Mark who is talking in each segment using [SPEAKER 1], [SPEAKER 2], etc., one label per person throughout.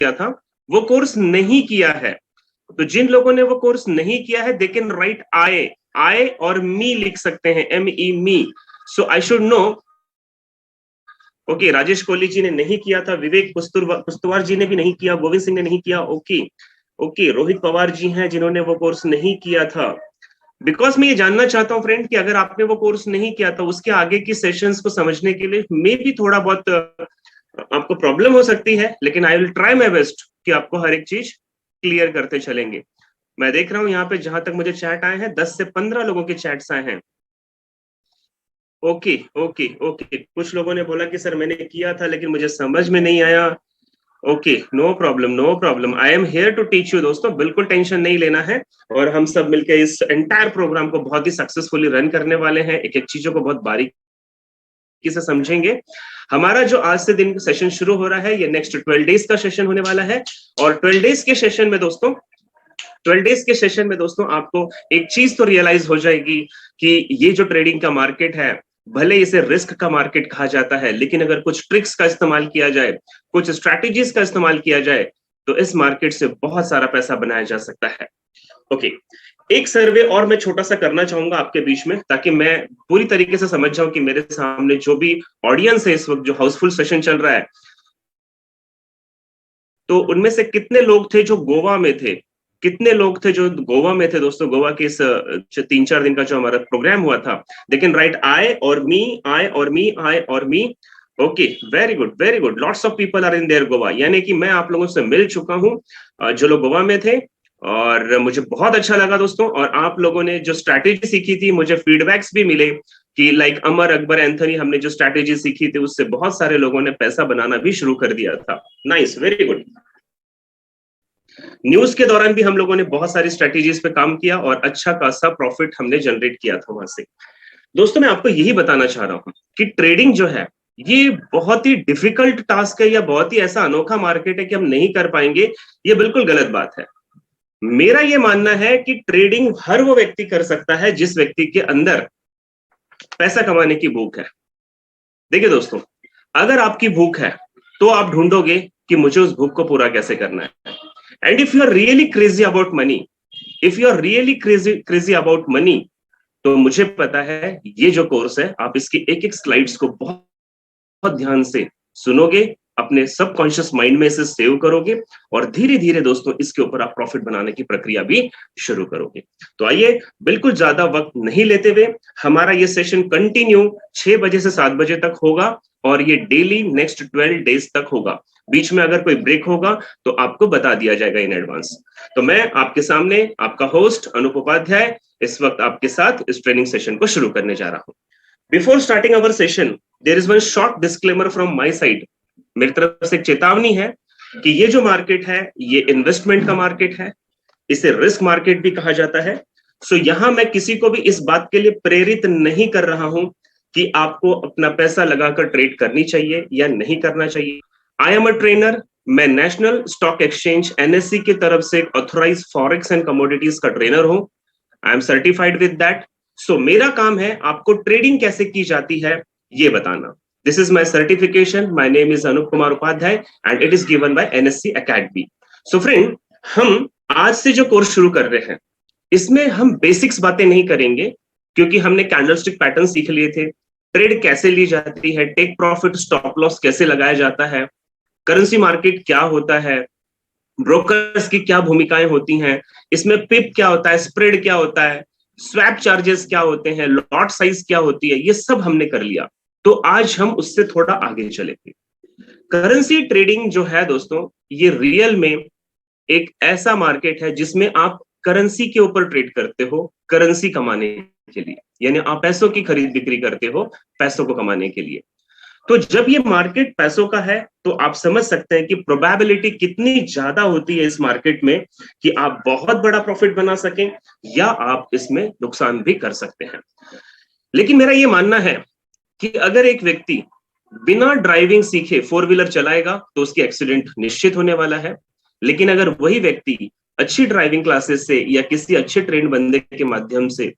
[SPEAKER 1] किया था, वो कोर्स नहीं किया है। तो जिन लोगों ने वो कोर्स नहीं किया है, दे कैन राइट आई और मी लिख सकते हैं, ME me. So I should know. Okay, Rajesh Kohli ji ने नहीं किया था, विवेक पुस्तवार जी ने भी नहीं किया, गोविंद सिंह ने नहीं किया। ओके, रोहित पवार जी हैं जिन्होंने वो कोर्स नहीं किया था। बिकॉज मैं ये जानना चाहता हूँ फ्रेंड कि अगर आपने वो कोर्स नहीं किया था, उसके आगे की सेशंस को समझने के लिए मे भी थोड़ा बहुत आपको प्रॉब्लम हो सकती है, लेकिन I will try my best कि आपको हर एक चीज क्लियर करते चलेंगे। मैं देख रहा हूं यहाँ पे जहां तक मुझे चैट आए हैं, 10 से 15 लोगों के चैट्स आए हैं। ओके ओके ओके, कुछ लोगों ने बोला कि सर मैंने किया था लेकिन मुझे समझ में नहीं आया। Okay, no problem no problem, I am here to teach you दोस्तों, बिल्कुल टेंशन नहीं लेना है। और हम सब मिलकर इस एंटायर प्रोग्राम को बहुत ही सक्सेसफुली रन करने वाले हैं, एक एक चीजों को बहुत बारीकी से समझेंगे। हमारा जो आज से दिन सेशन शुरू हो रहा है, ये नेक्स्ट 12 डेज का सेशन होने वाला है। और 12 डेज के सेशन में दोस्तों, 12 डेज के सेशन में दोस्तों आपको एक चीज तो रियलाइज हो जाएगी कि ये जो ट्रेडिंग का मार्केट है, भले इसे रिस्क का मार्केट कहा जाता है, लेकिन अगर कुछ ट्रिक्स का इस्तेमाल किया जाए, कुछ स्ट्रैटेजीज का इस्तेमाल किया जाए, तो इस मार्केट से बहुत सारा पैसा बनाया जा सकता है। ओके, एक सर्वे और मैं छोटा सा करना चाहूंगा आपके बीच में, ताकि मैं पूरी तरीके से समझ जाऊं कि मेरे सामने जो भी ऑडियंस है इस वक्त, जो हाउसफुल सेशन चल रहा है, तो उनमें से कितने लोग थे जो गोवा में थे, कितने लोग थे जो गोवा में थे दोस्तों। गोवा के इस 3-4 दिन का जो हमारा प्रोग्राम हुआ था, लेकिन राइट आई और मी, आई और मी, आई और me. Okay, very good very good, lots of people are in there Goa, यानी कि मैं आप लोगों से मिल चुका हूं जो लोग गोवा में थे, और मुझे बहुत अच्छा लगा दोस्तों। और आप लोगों ने जो स्ट्रैटेजी सीखी थी, मुझे फीडबैक्स भी मिले कि लाइक अमर, अकबर, एंथनी, हमने जो स्ट्रैटेजी सीखी थी उससे बहुत सारे लोगों ने पैसा बनाना भी शुरू कर दिया था। Nice, very good. न्यूज के दौरान भी हम लोगों ने बहुत सारी स्ट्रेटेजीज पे काम किया और अच्छा खासा प्रॉफिट हमने जनरेट किया था वहां से। दोस्तों मैं आपको यही बताना चाह रहा हूं कि ट्रेडिंग जो है, ये बहुत ही डिफिकल्ट टास्क है, या बहुत ही ऐसा अनोखा मार्केट है कि हम नहीं कर पाएंगे, ये बिल्कुल गलत बात है। मेरा ये मानना है कि ट्रेडिंग हर वो व्यक्ति कर सकता है जिस व्यक्ति के अंदर पैसा कमाने की भूख है। देखिए दोस्तों, अगर आपकी भूख है तो आप ढूंढोगे कि मुझे उस भूख को पूरा कैसे करना है। And if you are really crazy about money, if you are really crazy about money, तो मुझे पता है ये जो कोर्स है, आप इसकी एक एक स्लाइड्स को बहुत बहुत ध्यान से सुनोगे, अपने सबकॉन्शियस माइंड में इसे सेव करोगे, और धीरे धीरे दोस्तों इसके ऊपर आप प्रॉफिट बनाने की प्रक्रिया भी शुरू करोगे। तो आइए, बिल्कुल ज्यादा वक्त नहीं लेते हुए, हमारा ये सेशन कंटिन्यू 6 बजे से 7 बजे तक होगा, और ये डेली नेक्स्ट 12 डेज तक होगा। बीच में अगर कोई ब्रेक होगा तो आपको बता दिया जाएगा इन एडवांस। तो मैं आपके सामने आपका होस्ट अनूप उपाध्याय इस वक्त आपके साथ इस ट्रेनिंग सेशन को शुरू करने जा रहा हूं। Before starting our session, there is one short disclaimer from my side. मेरी तरफ से एक चेतावनी है कि ये जो मार्केट है, ये इन्वेस्टमेंट का मार्केट है, इसे रिस्क मार्केट भी कहा जाता है। सो यहां मैं किसी को भी इस बात के लिए प्रेरित नहीं कर रहा हूं कि आपको अपना पैसा लगाकर ट्रेड करनी चाहिए या नहीं करना चाहिए। आई एम अ ट्रेनर, मैं नेशनल स्टॉक एक्सचेंज NSE की तरफ से एक ऑथोराइज फॉरेक्स एंड कमोडिटीज का ट्रेनर हूं। I am certified with that. So मेरा काम है आपको ट्रेडिंग कैसे की जाती है ये बताना। This is my certification, my name is Anoop Kumar Upadhyay and it is given by NSE Academy। So friend, हम आज से जो कोर्स शुरू कर रहे हैं, इसमें हम बेसिक्स बातें नहीं करेंगे, क्योंकि हमने कैंडलस्टिक पैटर्न सीख लिए थे, ट्रेड कैसे ली जाती है, टेक प्रॉफिट स्टॉप लॉस कैसे लगाया जाता है, करेंसी मार्केट क्या होता है, ब्रोकर्स की क्या भूमिकाएं होती हैं, इसमें पिप क्या होता है, स्प्रेड क्या होता है, स्वैप चार्जेस क्या होते हैं, लॉट साइज क्या होती है, ये सब हमने कर लिया। तो आज हम उससे थोड़ा आगे चलेंगे। करेंसी ट्रेडिंग जो है दोस्तों, ये रियल में एक ऐसा मार्केट है जिसमें आप करेंसी के ऊपर ट्रेड करते हो करेंसी कमाने के लिए, यानी आप पैसों की खरीद बिक्री करते हो पैसों को कमाने के लिए। तो जब ये मार्केट पैसों का है, तो आप समझ सकते हैं कि प्रोबेबिलिटी कितनी ज्यादा होती है इस मार्केट में कि आप बहुत बड़ा प्रॉफिट बना सकें या आप इसमें नुकसान भी कर सकते हैं। लेकिन मेरा ये मानना है कि अगर एक व्यक्ति बिना ड्राइविंग सीखे 4 व्हीलर चलाएगा तो उसकी एक्सीडेंट निश्चित होने वाला है। लेकिन अगर वही व्यक्ति अच्छी ड्राइविंग क्लासेस से या किसी अच्छे ट्रेन बंदे के माध्यम से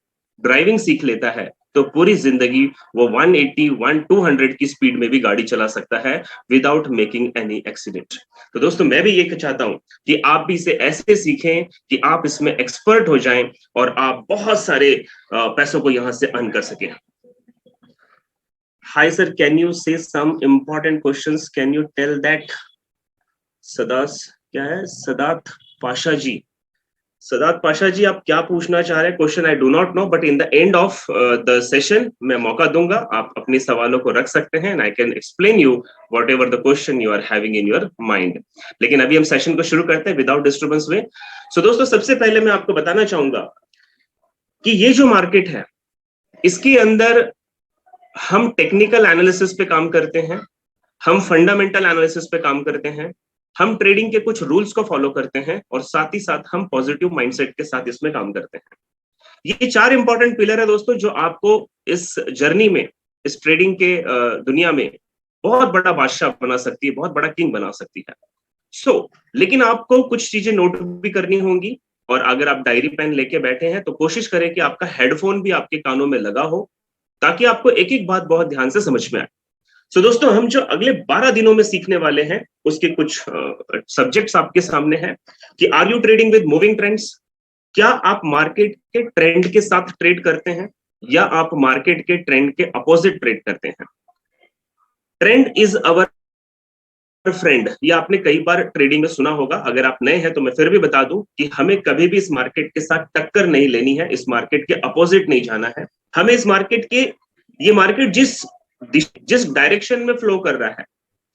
[SPEAKER 1] ड्राइविंग सीख लेता है, तो पूरी जिंदगी वो 180, 200 की स्पीड में भी गाड़ी चला सकता है विदाउट मेकिंग एनी एक्सीडेंट। तो दोस्तों मैं भी ये चाहता हूं कि आप भी इसे ऐसे सीखें कि आप इसमें एक्सपर्ट हो जाएं और आप बहुत सारे पैसों को यहां से अर्न कर सकें। Hi sir, can you say some important questions, can you tell that? सदास क्या है? सदात पाशा जी। सदात पाशा जी, आप क्या पूछना चाह रहे हैं? Question I do not know, but in the end of the session मैं मौका दूंगा, आप अपने सवालों को रख सकते हैं and I can explain you whatever the question you are having in your mind. लेकिन अभी हम सेशन को शुरू करते हैं विदाउट डिस्टर्बेंस वे। सो दोस्तों, सबसे पहले मैं आपको बताना चाहूंगा कि ये जो मार्केट है इसके अंदर हम टेक्निकल एनालिसिस पे काम करते हैं, हम फंडामेंटल एनालिसिस पे काम करते हैं, हम ट्रेडिंग के कुछ रूल्स को फॉलो करते हैं और साथ ही साथ हम पॉजिटिव माइंडसेट के साथ इसमें काम करते हैं। ये 4 इंपॉर्टेंट पिलर है दोस्तों जो आपको इस जर्नी में, इस ट्रेडिंग के दुनिया में बहुत बड़ा बादशाह बना सकती है, बहुत बड़ा किंग बना सकती है। लेकिन आपको कुछ चीजें नोट भी करनी होंगी, और अगर आप डायरी पेन लेके बैठे हैं तो कोशिश करें कि आपका हेडफोन भी आपके कानों में लगा हो, ताकि आपको एक एक बात बहुत ध्यान से समझ में आए। दोस्तों, हम जो अगले 12 दिनों में सीखने वाले हैं उसके कुछ सब्जेक्ट्स आपके सामने हैं कि are you trading with moving trends? क्या आप मार्केट के ट्रेंड के साथ ट्रेड करते हैं या आप मार्केट के ट्रेंड के अपोजिट ट्रेड करते हैं? ट्रेंड इज अवर फ्रेंड, ये आपने कई बार ट्रेडिंग में सुना होगा। अगर आप नए हैं तो मैं फिर भी बता दूं कि हमें कभी भी इस मार्केट के साथ टक्कर नहीं लेनी है, इस मार्केट के अपोजिट नहीं जाना है। हमें इस मार्केट के, ये मार्केट जिस डायरेक्शन में फ्लो कर रहा है,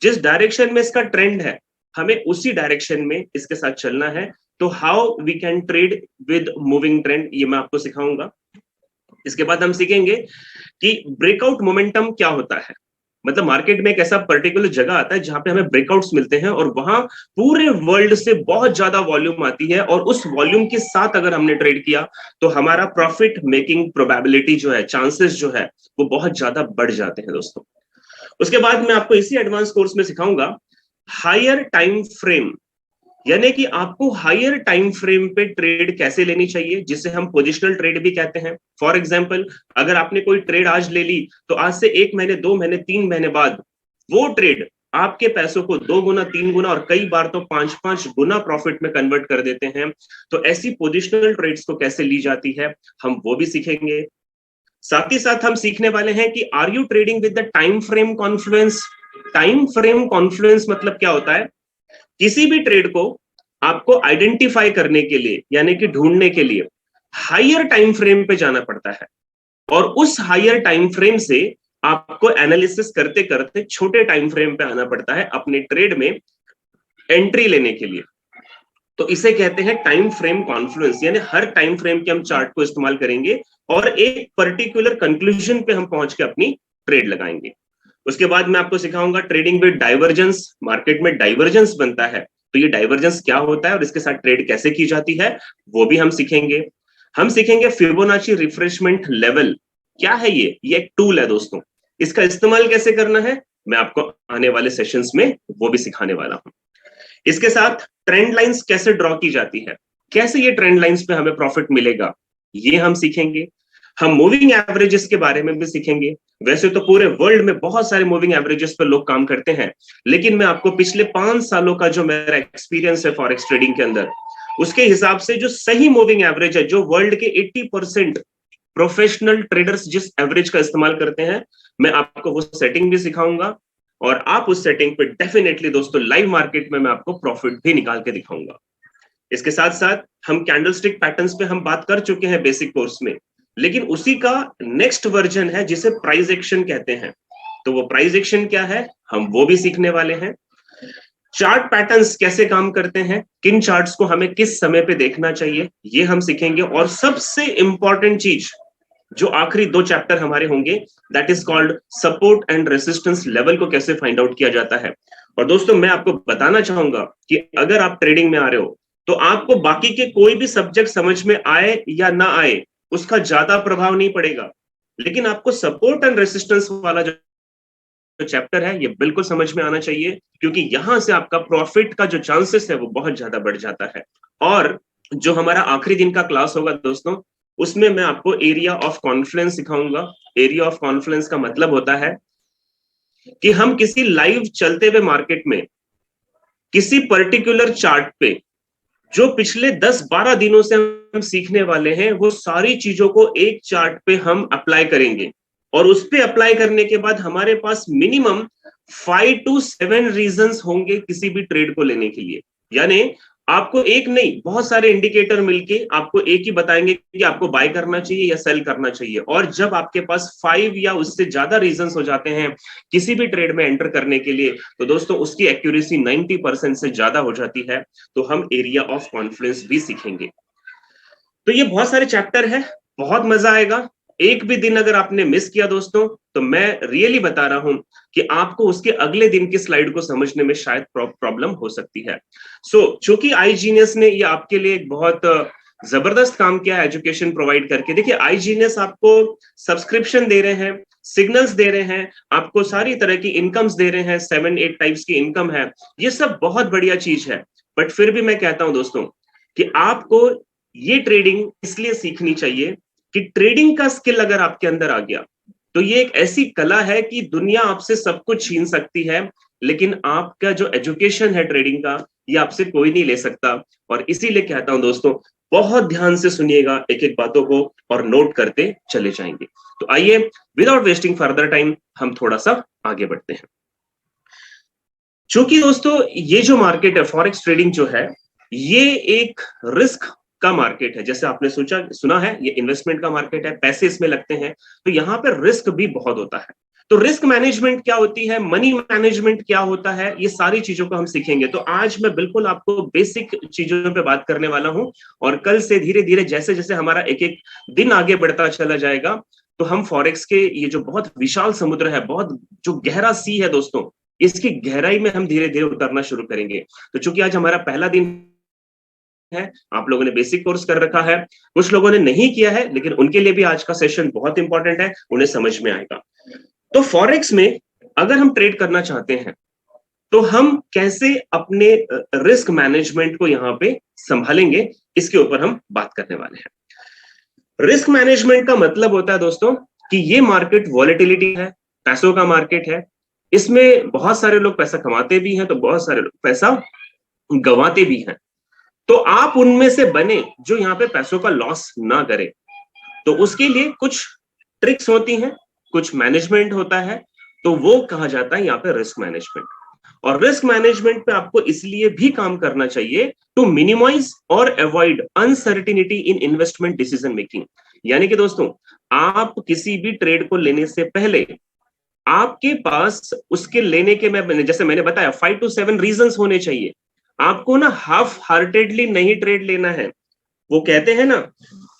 [SPEAKER 1] जिस डायरेक्शन में इसका ट्रेंड है, हमें उसी डायरेक्शन में इसके साथ चलना है। तो how we can trade with moving trend, ये मैं आपको सिखाऊंगा। इसके बाद हम सीखेंगे कि ब्रेकआउट मोमेंटम क्या होता है। मतलब मार्केट में एक ऐसा पर्टिकुलर जगह आता है जहां पे हमें ब्रेकआउट्स मिलते हैं और वहां पूरे वर्ल्ड से बहुत ज्यादा वॉल्यूम आती है, और उस वॉल्यूम के साथ अगर हमने ट्रेड किया तो हमारा प्रॉफिट मेकिंग प्रोबेबिलिटी जो है, चांसेस जो है, वो बहुत ज्यादा बढ़ जाते हैं दोस्तों। उसके बाद मैं आपको इसी एडवांस कोर्स में सिखाऊंगा हायर टाइम फ्रेम, यानी कि आपको हायर टाइम फ्रेम पे ट्रेड कैसे लेनी चाहिए, जिसे हम पोजिशनल ट्रेड भी कहते हैं। फॉर एग्जांपल, अगर आपने कोई ट्रेड आज ले ली तो आज से 1 महीने, 2 महीने, 3 महीने बाद वो ट्रेड आपके पैसों को 2 गुना, 3 गुना और कई बार तो 5-5 गुना प्रॉफिट में कन्वर्ट कर देते हैं। तो ऐसी पोजिशनल ट्रेड्स को कैसे ली जाती है, हम वो भी सीखेंगे। साथ ही साथ हम सीखने वाले हैं कि are you trading with the time frame confluence? Time frame confluence मतलब क्या होता है? किसी भी ट्रेड को आपको आइडेंटिफाई करने के लिए, यानी कि ढूंढने के लिए हायर टाइम फ्रेम पे जाना पड़ता है, और उस हायर टाइम फ्रेम से आपको एनालिसिस करते करते छोटे टाइम फ्रेम पे आना पड़ता है अपने ट्रेड में एंट्री लेने के लिए। तो इसे कहते हैं टाइम फ्रेम कॉन्फ्लुएंस, यानी हर टाइम फ्रेम के हम चार्ट को इस्तेमाल करेंगे और एक पर्टिकुलर कंक्लूजन पे हम पहुंच के अपनी ट्रेड लगाएंगे। उसके बाद मैं आपको सिखाऊंगा ट्रेडिंग विद डाइवर्जेंस। मार्केट में डाइवर्जेंस बनता है, तो ये डाइवर्जेंस क्या होता है और इसके साथ ट्रेड कैसे की जाती है, वो भी हम सीखेंगे। हम सीखेंगे फिबोनाची रिफ्रेशमेंट लेवल क्या है। ये एक टूल है दोस्तों, इसका इस्तेमाल कैसे करना है मैं आपको आने वाले सेशंस में वो भी सिखाने वाला हूं। इसके साथ ट्रेंड लाइंस कैसे ड्रॉ की जाती है, कैसे ये ट्रेंड लाइंस पे हमें प्रॉफिट मिलेगा, ये हम सीखेंगे। हम मूविंग एवरेजेस के बारे में भी सीखेंगे। वैसे तो पूरे वर्ल्ड में बहुत सारे मूविंग एवरेजेस पर लोग काम करते हैं, लेकिन मैं आपको पिछले 5 सालों का जो मेरा एक्सपीरियंस है फॉरेक्स ट्रेडिंग के अंदर, उसके हिसाब से जो सही मूविंग एवरेज है, जो वर्ल्ड के 80% प्रोफेशनल ट्रेडर्स जिस एवरेज का इस्तेमाल करते हैं, मैं आपको वो सेटिंग भी सिखाऊंगा, और आप उस सेटिंग पे डेफिनेटली दोस्तों लाइव मार्केट में मैं आपको प्रॉफिट भी निकाल के दिखाऊंगा। इसके साथ साथ हम कैंडलस्टिक पैटर्न्स पे हम बात कर चुके हैं बेसिक कोर्स में, लेकिन उसी का नेक्स्ट वर्जन है जिसे प्राइस एक्शन कहते हैं। तो वो प्राइस एक्शन क्या है, हम वो भी सीखने वाले हैं। चार्ट पैटर्न्स कैसे काम करते हैं, किन चार्ट्स को हमें किस समय पे देखना चाहिए, ये हम सीखेंगे। और सबसे इंपॉर्टेंट चीज जो आखिरी 2 चैप्टर हमारे होंगे, that is called support and resistance level को कैसे फाइंड आउट किया जाता है। और दोस्तों मैं आपको बताना चाहूंगा कि अगर आप ट्रेडिंग में आ रहे हो तो आपको बाकी के कोई भी सब्जेक्ट समझ में आए या ना आए उसका ज्यादा प्रभाव नहीं पड़ेगा, लेकिन आपको सपोर्ट एंड रेसिस्टेंस वाला जो चैप्टर है ये बिल्कुल समझ में आना चाहिए, क्योंकि यहां से आपका प्रॉफिट का जो चांसेस है वो बहुत ज्यादा बढ़ जाता है। और जो हमारा आखिरी दिन का क्लास होगा दोस्तों, उसमें मैं आपको एरिया ऑफ कॉन्फ्लुएंस सिखाऊंगा। एरिया ऑफ कॉन्फ्लुएंस का मतलब होता है कि हम किसी लाइव चलते हुए मार्केट में किसी पर्टिकुलर चार्ट पे जो पिछले 10-12 दिनों से हम सीखने वाले हैं, वो सारी चीजों को एक चार्ट पे हम अप्लाई करेंगे। और उस पे अप्लाई करने के बाद हमारे पास मिनिमम 5 to 7 रीजंस होंगे किसी भी ट्रेड को लेने के लिए। यानी आपको एक नहीं, बहुत सारे इंडिकेटर मिलके आपको एक ही बताएंगे कि आपको बाय करना चाहिए या सेल करना चाहिए। और जब आपके पास 5 या उससे ज्यादा रीजंस हो जाते हैं किसी भी ट्रेड में एंटर करने के लिए, तो दोस्तों उसकी एक्यूरेसी 90% से ज्यादा हो जाती है। तो हम एरिया ऑफ कॉन्फ्लुएंस भी सीखेंगे। तो ये बहुत सारे चैप्टर है, बहुत मजा आएगा। एक भी दिन अगर आपने मिस किया दोस्तों, तो मैं रियली बता रहा हूं कि आपको उसके अगले दिन की स्लाइड को समझने में शायद प्रॉब्लम हो सकती है। चूंकि iGenius ने ये आपके लिए एक बहुत जबरदस्त काम किया है एजुकेशन प्रोवाइड करके। देखिए iGenius आपको सब्सक्रिप्शन दे रहे हैं, सिग्नल्स दे रहे हैं, आपको सारी तरह की इनकम्स दे रहे हैं, 7-8 टाइप्स की इनकम है। ये सब बहुत बढ़िया चीज है। बट फिर भी मैं कहता हूं दोस्तों कि आपको ये ट्रेडिंग इसलिए सीखनी चाहिए कि ट्रेडिंग का स्किल अगर आपके अंदर आ गया, तो ये एक ऐसी कला है कि दुनिया आपसे सब कुछ छीन सकती है, लेकिन आपका जो एजुकेशन है ट्रेडिंग का, ये आपसे कोई नहीं ले सकता। और इसीलिए कहता हूं दोस्तों, बहुत ध्यान से सुनिएगा एक एक बातों को और नोट करते चले जाएंगे। तो आइए विदाउट वेस्टिंग फर्दर टाइम हम थोड़ा सा आगे बढ़ते हैं। चूंकि दोस्तों ये जो मार्केट है फॉरेक्स ट्रेडिंग जो है, ये एक रिस्क का मार्केट है। जैसे आपने सुना है ये इन्वेस्टमेंट का मार्केट है, पैसे इसमें लगते हैं, तो यहाँ पे रिस्क भी बहुत होता है। तो रिस्क मैनेजमेंट क्या होती है, मनी मैनेजमेंट क्या होता है, ये सारी चीजों को हम सीखेंगे। तो आज मैं बिल्कुल आपको बेसिक चीजों पे बात करने वाला हूं, और कल से धीरे धीरे जैसे जैसे हमारा एक एक दिन आगे बढ़ता चला जाएगा, तो हम फॉरेक्स के ये जो बहुत विशाल समुद्र है, बहुत जो गहरा सी है दोस्तों, इसकी गहराई में हम धीरे धीरे उतरना शुरू करेंगे। तो चूंकि आज हमारा पहला दिन है, आप लोगों ने बेसिक कोर्स कर रखा है, कुछ लोगों ने नहीं किया है, लेकिन उनके लिए भी आज का सेशन बहुत इंपॉर्टेंट है, उन्हें समझ में आएगा। तो फॉरेक्स में अगर हम ट्रेड करना चाहते हैं, तो हम कैसे अपने रिस्क मैनेजमेंट को यहां पे संभालेंगे, इसके ऊपर हम बात करने वाले हैं। रिस्क मैनेजमेंट का मतलब होता है दोस्तों कि ये मार्केट वॉलेटिलिटी है, पैसों का मार्केट है। इसमें बहुत सारे लोग पैसा कमाते भी हैं, तो बहुत सारे लोग पैसा गंवाते भी हैं। तो आप उनमें से बने जो यहाँ पे पैसों का लॉस ना करे। तो उसके लिए कुछ ट्रिक्स होती हैं, कुछ मैनेजमेंट होता है, तो वो कहा जाता है यहाँ पे रिस्क मैनेजमेंट। और रिस्क मैनेजमेंट पे आपको इसलिए भी काम करना चाहिए टू मिनिमाइज और अवॉइड अनसर्टिनिटी इन इन्वेस्टमेंट डिसीजन मेकिंग। यानी कि दोस्तों, आप किसी भी ट्रेड को लेने से पहले आपके पास उसके लेने के जैसे मैंने बताया 5 to 7 रीजंस होने चाहिए। आपको ना हाफ हार्टेडली नहीं ट्रेड लेना है। वो कहते हैं ना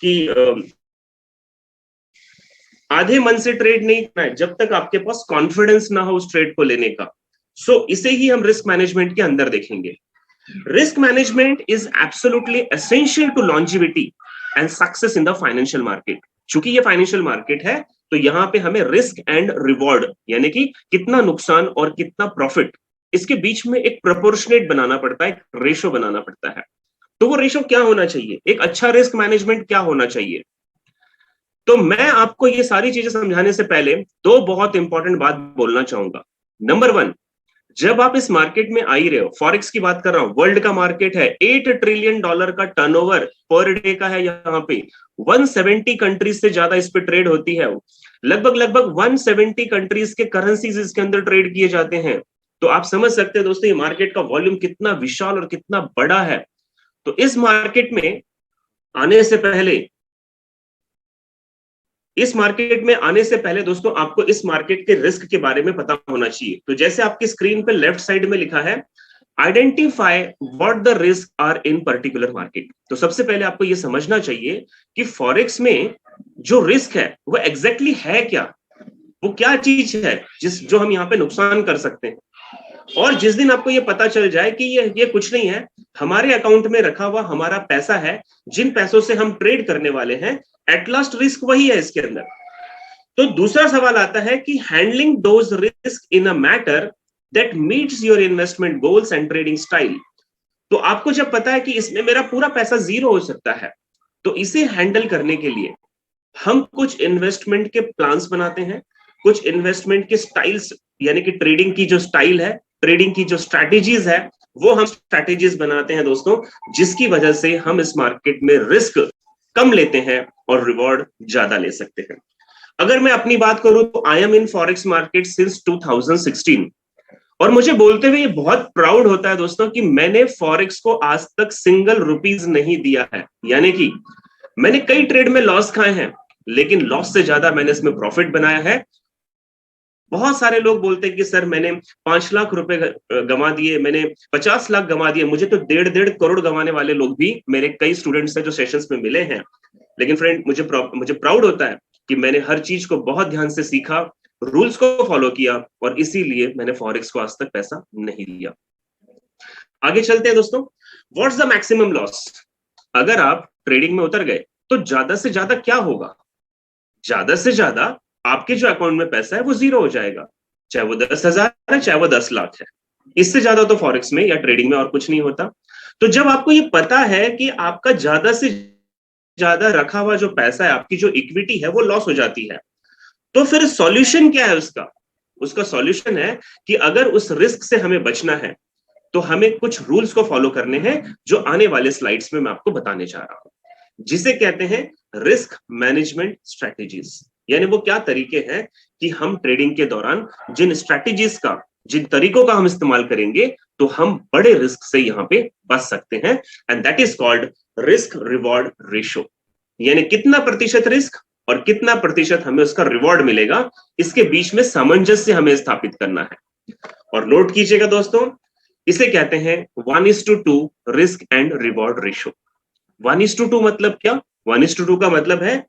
[SPEAKER 1] कि आधे मन से ट्रेड नहीं करना है जब तक आपके पास कॉन्फिडेंस ना हो उस ट्रेड को लेने का। इसे ही हम रिस्क मैनेजमेंट के अंदर देखेंगे। Risk management is absolutely essential to longevity and success in the financial market. चूंकि ये फाइनेंशियल मार्केट है, तो यहाँ पे हमें रिस्क एंड रिवॉर्ड, यानी कि कितना नुकसान और कितना प्रॉफिट, इसके बीच में एक प्रोपोर्शनेट बनाना पड़ता है, एक रेशो बनाना पड़ता है। तो वो रेशो क्या होना चाहिए, एक अच्छा रिस्क मैनेजमेंट क्या होना चाहिए। तो मैं आपको ये सारी चीजें समझाने से पहले दो बहुत इंपॉर्टेंट बात बोलना चाहूंगा। नंबर 1, जब आप इस मार्केट में आ ही रहे हो, फॉरेक्स की बात कर रहा हूं, वर्ल्ड का मार्केट है, $8 ट्रिलियन का टर्नओवर पर डे का है। यहाँ पे 170 कंट्रीज से ज्यादा इस पे ट्रेड होती है। लगभग 170 कंट्रीज के करेंसीज इसके अंदर ट्रेड किए जाते हैं। तो आप समझ सकते हैं दोस्तों, ये मार्केट का वॉल्यूम कितना विशाल और कितना बड़ा है। तो इस मार्केट में आने से पहले दोस्तों, आपको इस मार्केट के रिस्क के बारे में पता होना चाहिए। तो जैसे आपकी स्क्रीन पे लेफ्ट साइड में लिखा है, identify what the risk are in particular market. तो सबसे पहले आपको यह समझना चाहिए कि फॉरेक्स में जो रिस्क है वो एग्जैक्टली है क्या, वो क्या चीज है जो हम यहाँ पे नुकसान कर सकते हैं। और जिस दिन आपको ये पता चल जाए कि ये कुछ नहीं है, हमारे अकाउंट में रखा हुआ हमारा पैसा है, जिन पैसों से हम ट्रेड करने वाले हैं, एट लास्ट रिस्क वही है इसके अंदर। तो दूसरा सवाल आता है कि handling those risk in a matter that meets your investment goals and trading style. तो आपको जब पता है कि इसमें मेरा पूरा पैसा जीरो हो सकता है, तो इसे हैंडल करने के लिए हम कुछ इन्वेस्टमेंट के प्लान्स बनाते हैं, कुछ इन्वेस्टमेंट के स्टाइल्स, यानी कि ट्रेडिंग की जो स्टाइल है, ट्रेडिंग की जो स्ट्रैटेजीज है, वो हम स्ट्रैटेजीज बनाते हैं दोस्तों, जिसकी वजह से हम इस मार्केट में रिस्क कम लेते हैं और रिवॉर्ड ज्यादा ले सकते हैं। अगर मैं अपनी बात करूं तो I am in forex market since 2016, और मुझे बोलते हुए ये बहुत प्राउड होता है दोस्तों कि मैंने फॉरेक्स को आज तक सिंगल रुपीज नहीं दिया है। यानी कि मैंने कई ट्रेड में लॉस खाए हैं, लेकिन लॉस से ज्यादा मैंने इसमें प्रॉफिट बनाया है। बहुत सारे लोग बोलते हैं कि सर मैंने 5 लाख रुपए गंवा दिए, मैंने 50 लाख गंवा दिए, मुझे तो 1.5 करोड़ गंवाने वाले लोग भी मेरे कई स्टूडेंट्स हैं जो सेशंस में मिले हैं। लेकिन फ्रेंड, मुझे प्राउड होता है कि मैंने हर चीज को बहुत ध्यान से सीखा, रूल्स को फॉलो किया, और इसीलिए मैंने फॉरेक्स को आज तक पैसा नहीं लिया। आगे चलते हैं दोस्तों। What's the maximum loss? अगर आप ट्रेडिंग में उतर गए तो ज्यादा से ज्यादा क्या होगा? ज्यादा से ज्यादा आपके जो अकाउंट में पैसा है वो जीरो हो जाएगा, चाहे वो 10,000 है, चाहे वो 10 लाख है। इससे ज्यादा तो फॉरेक्स में या ट्रेडिंग में और कुछ नहीं होता। तो जब आपको ये पता है कि आपका ज्यादा से ज्यादा रखा हुआ जो पैसा है, आपकी जो इक्विटी है, वो लॉस हो जाती है, तो फिर सॉल्यूशन क्या है उसका? उसका सॉल्यूशन है कि अगर उस रिस्क से हमें बचना है तो हमें कुछ रूल्स को फॉलो करने हैं, जो आने वाले स्लाइड्स में मैं आपको बताने जा रहा हूं, जिसे कहते हैं रिस्क मैनेजमेंट स्ट्रैटेजीज। यानी वो क्या तरीके हैं कि हम ट्रेडिंग के दौरान जिन स्ट्रैटेजीज का, जिन तरीकों का हम इस्तेमाल करेंगे तो हम बड़े रिस्क से यहां पे बच सकते हैं, and that is called risk reward ratio. यानी कितना प्रतिशत रिस्क और कितना प्रतिशत हमें उसका रिवॉर्ड मिलेगा, इसके बीच में सामंजस्य हमें स्थापित करना है। और नोट कीजिएगा दोस्तों, इसे कहते हैं 1:2 रिस्क एंड रिवॉर्ड रेशो। 1:2 मतलब क्या? 1:2 का मतलब है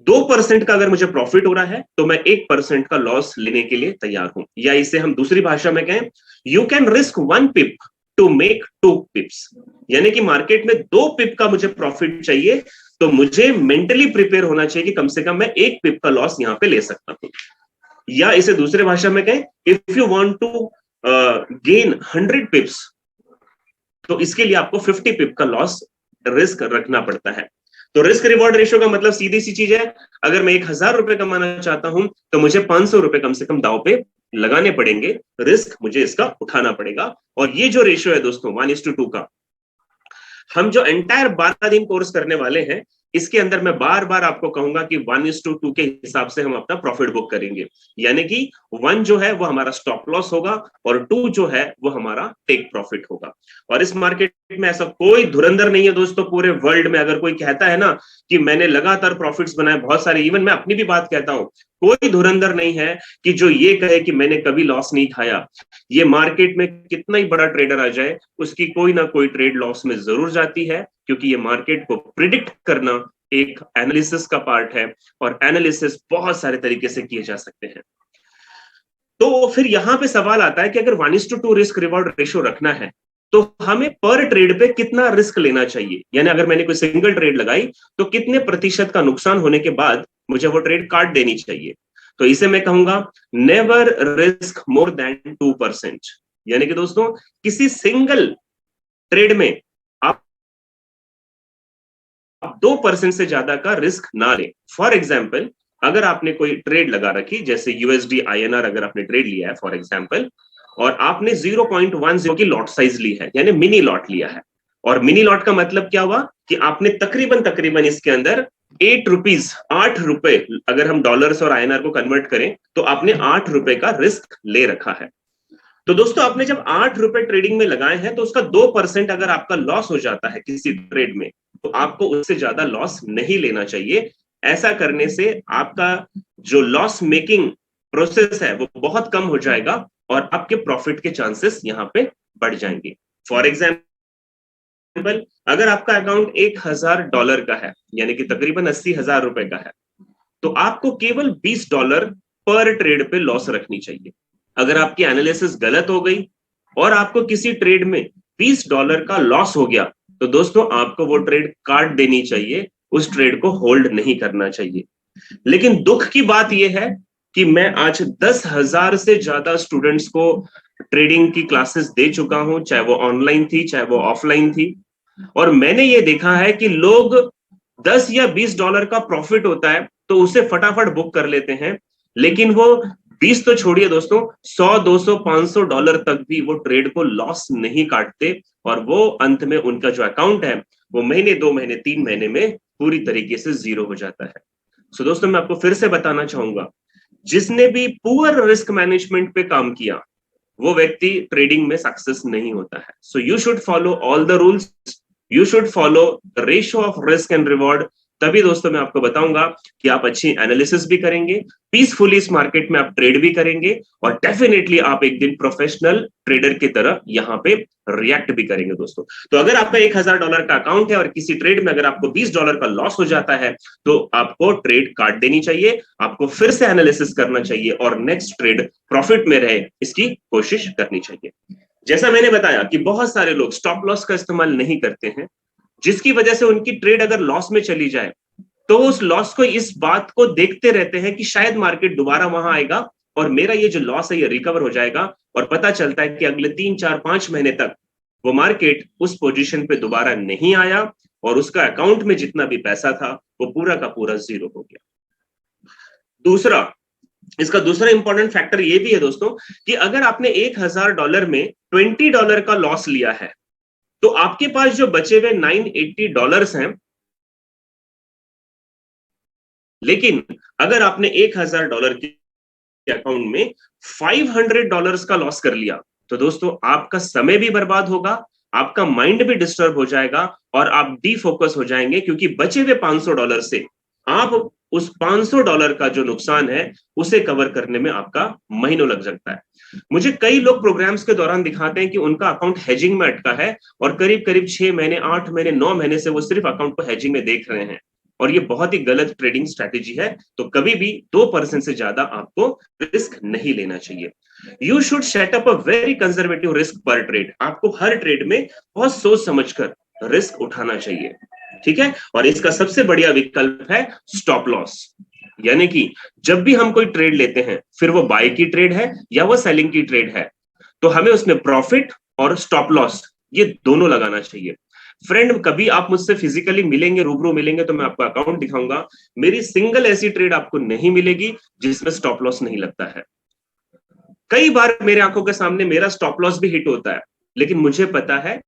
[SPEAKER 1] 2% का अगर मुझे प्रॉफिट हो रहा है तो मैं 1% का लॉस लेने के लिए तैयार हूं। या इसे हम दूसरी भाषा में कहें, you can risk 1 pip to make 2 pips. यानी कि मार्केट में 2 पिप का मुझे प्रॉफिट चाहिए, तो मुझे मेंटली प्रिपेयर होना चाहिए कि कम से कम मैं 1 पिप का लॉस यहां पे ले सकता हूं। या इसे दूसरे भाषा में कहें, if you want to gain 100 pips, तो इसके लिए आपको 50 पिप का लॉस रिस्क रखना पड़ता है। तो रिस्क रिवॉर्ड रेशो का मतलब सीधी सी चीज है, अगर मैं 1,000 रुपए कमाना चाहता हूं तो मुझे 500 रुपए कम से कम दांव पे लगाने पड़ेंगे, रिस्क मुझे इसका उठाना पड़ेगा। और ये जो रेशो है दोस्तों 1:2 का, हम जो एंटायर 12 दिन कोर्स करने वाले हैं, इसके अंदर मैं बार बार आपको कहूंगा कि 1:2 के हिसाब से हम अपना प्रॉफिट बुक करेंगे। यानी कि 1 जो है वो हमारा स्टॉप लॉस होगा और 2 जो है वो हमारा टेक प्रॉफिट होगा। और इस मार्केट में ऐसा कोई धुरंधर नहीं है दोस्तों पूरे वर्ल्ड में। अगर कोई कहता है ना कि मैंने लगातार प्रॉफिट्स बनाए बहुत सारे, इवन मैं अपनी भी बात कहता हूं, कोई धुरंधर नहीं है कि जो ये कहे कि मैंने कभी लॉस नहीं खाया। ये मार्केट में कितना ही बड़ा ट्रेडर आ जाए, उसकी कोई ना कोई ट्रेड लॉस में जरूर जाती है, क्योंकि ये मार्केट को प्रिडिक्ट करना एक एनालिसिस का पार्ट है, और एनालिसिस बहुत सारे तरीके से किए जा सकते हैं। तो फिर यहां पे सवाल आता है कि अगर 1:2 रिस्क रिवॉर्ड रेशो रखना है तो हमें पर ट्रेड पे कितना रिस्क लेना चाहिए। यानी अगर मैंने कोई सिंगल ट्रेड लगाई तो कितने प्रतिशत का नुकसान होने के बाद मुझे वो ट्रेड काट देनी चाहिए। तो इसे मैं कहूंगा नेवर रिस्क मोर देन 2%। यानी कि दोस्तों किसी सिंगल ट्रेड में आप 2% से ज्यादा का रिस्क ना लें। फॉर एग्जाम्पल, अगर आपने कोई ट्रेड लगा रखी, जैसे यूएसडी INR अगर आपने ट्रेड लिया है फॉर एग्जाम्पल, और आपने 0.10 की लॉट साइज ली है, यानी मिनी लॉट लिया है। और मिनी लॉट का मतलब क्या हुआ कि आपने तकरीबन इसके अंदर 8 रुपए, अगर हम डॉलर्स और INR को कन्वर्ट करें तो आपने 8 रुपए का रिस्क ले रखा है। तो दोस्तों आपने जब 8 रुपए ट्रेडिंग में लगाए हैं तो उसका 2% अगर आपका लॉस हो जाता है किसी ट्रेड में, तो आपको उससे ज्यादा लॉस नहीं लेना चाहिए। ऐसा करने से आपका जो लॉस मेकिंग प्रोसेस है वो बहुत कम हो जाएगा और आपके प्रॉफिट के चांसेस यहां पे बढ़ जाएंगे। फॉर एग्जाम्पल, अगर आपका अकाउंट $1,000 का है, यानी कि तकरीबन 80,000 रुपए का है, तो आपको केवल $20 पर ट्रेड पे लॉस रखनी चाहिए। अगर आपकी एनालिसिस गलत हो गई और आपको किसी ट्रेड में $20 का लॉस हो गया, तो दोस्तों आपको वो ट्रेड काट देनी चाहिए, उस ट्रेड को होल्ड नहीं करना चाहिए। लेकिन दुख की बात यह है कि मैं आज 10,000 से ज्यादा स्टूडेंट्स को ट्रेडिंग की क्लासेस दे चुका हूं, चाहे वो ऑनलाइन थी चाहे वो ऑफलाइन थी, और मैंने ये देखा है कि लोग 10 या $20 का प्रॉफिट होता है तो उसे फटाफट बुक कर लेते हैं, लेकिन वो 20 तो छोड़िए दोस्तों, 100, 200, $500 तक भी वो ट्रेड को लॉस नहीं काटते, और वो अंत में उनका जो अकाउंट है वो महीने, 2 महीने, 3 महीने में पूरी तरीके से जीरो हो जाता है। सो दोस्तों, मैं आपको फिर से बताना चाहूंगा, जिसने भी पुअर रिस्क मैनेजमेंट पे काम किया वो व्यक्ति ट्रेडिंग में सक्सेस नहीं होता है। So you should follow all the rules, you should follow the ratio of risk and reward. तभी दोस्तों मैं आपको बताऊंगा कि आप अच्छी एनालिसिस भी करेंगे, पीसफुली इस मार्केट में आप ट्रेड भी करेंगे, और डेफिनेटली आप एक दिन प्रोफेशनल ट्रेडर की तरह यहाँ पे रिएक्ट भी करेंगे दोस्तों। तो अगर आपका $1000 का अकाउंट है और किसी ट्रेड में अगर आपको $20 का लॉस हो जाता है, तो आपको ट्रेड काट देनी चाहिए, आपको फिर से एनालिसिस करना चाहिए और नेक्स्ट ट्रेड प्रॉफिट में रहे इसकी कोशिश करनी चाहिए। जैसा मैंने बताया कि बहुत सारे लोग स्टॉप लॉस का इस्तेमाल नहीं करते हैं, जिसकी वजह से उनकी ट्रेड अगर लॉस में चली जाए तो उस लॉस को, इस बात को देखते रहते हैं कि शायद मार्केट दोबारा वहां आएगा और मेरा ये जो लॉस है ये रिकवर हो जाएगा, और पता चलता है कि अगले 3, 4, 5 महीने तक वो मार्केट उस पोजीशन पे दोबारा नहीं आया और उसका अकाउंट में जितना भी पैसा था वो पूरा का पूरा जीरो हो गया। दूसरा, इसका दूसरा इंपॉर्टेंट फैक्टर ये भी है दोस्तों कि अगर आपने $1000 में $20 का लॉस लिया है, तो आपके पास जो बचे हुए $980 हैं, लेकिन अगर आपने $1000 के अकाउंट में $500 का लॉस कर लिया, तो दोस्तों आपका समय भी बर्बाद होगा, आपका माइंड भी डिस्टर्ब हो जाएगा और आप डीफोकस हो जाएंगे, क्योंकि बचे हुए $500 से आप उस $500 का जो नुकसान है उसे कवर करने में आपका महीनों लग सकता है। मुझे कई लोग प्रोग्राम्स के दौरान दिखाते हैं कि उनका अकाउंट हेजिंग में अटका है और करीब करीब 6 महीने, 8 महीने, 9 महीने से वो सिर्फ अकाउंट को हेजिंग में देख रहे हैं, और ये बहुत ही गलत ट्रेडिंग स्ट्रेटेजी है। तो कभी भी 2% से ज्यादा आपको रिस्क नहीं लेना चाहिए। You should set up a very conservative risk पर ट्रेड। आपको हर ट्रेड में बहुत सोच समझकर रिस्क उठाना चाहिए, ठीक है। और इसका सबसे बढ़िया विकल्प है स्टॉप लॉस, यानी कि जब भी हम कोई ट्रेड लेते हैं, फिर वो बाय की ट्रेड है या वो सेलिंग की ट्रेड है, तो हमें उसमें प्रॉफिट और स्टॉप लॉस ये दोनों लगाना चाहिए। फ्रेंड, कभी आप मुझसे फिजिकली मिलेंगे, रूबरू मिलेंगे, तो मैं आपको अकाउंट दिखाऊंगा, मेरी सिंगल ऐसी ट्रेड आपको नहीं मिलेगी जिसमें स्टॉप लॉस नहीं लगता है। कई बार मेरे आंखों के सामने मेरा स्टॉप लॉस भी हिट होता है, लेकिन मुझे पता है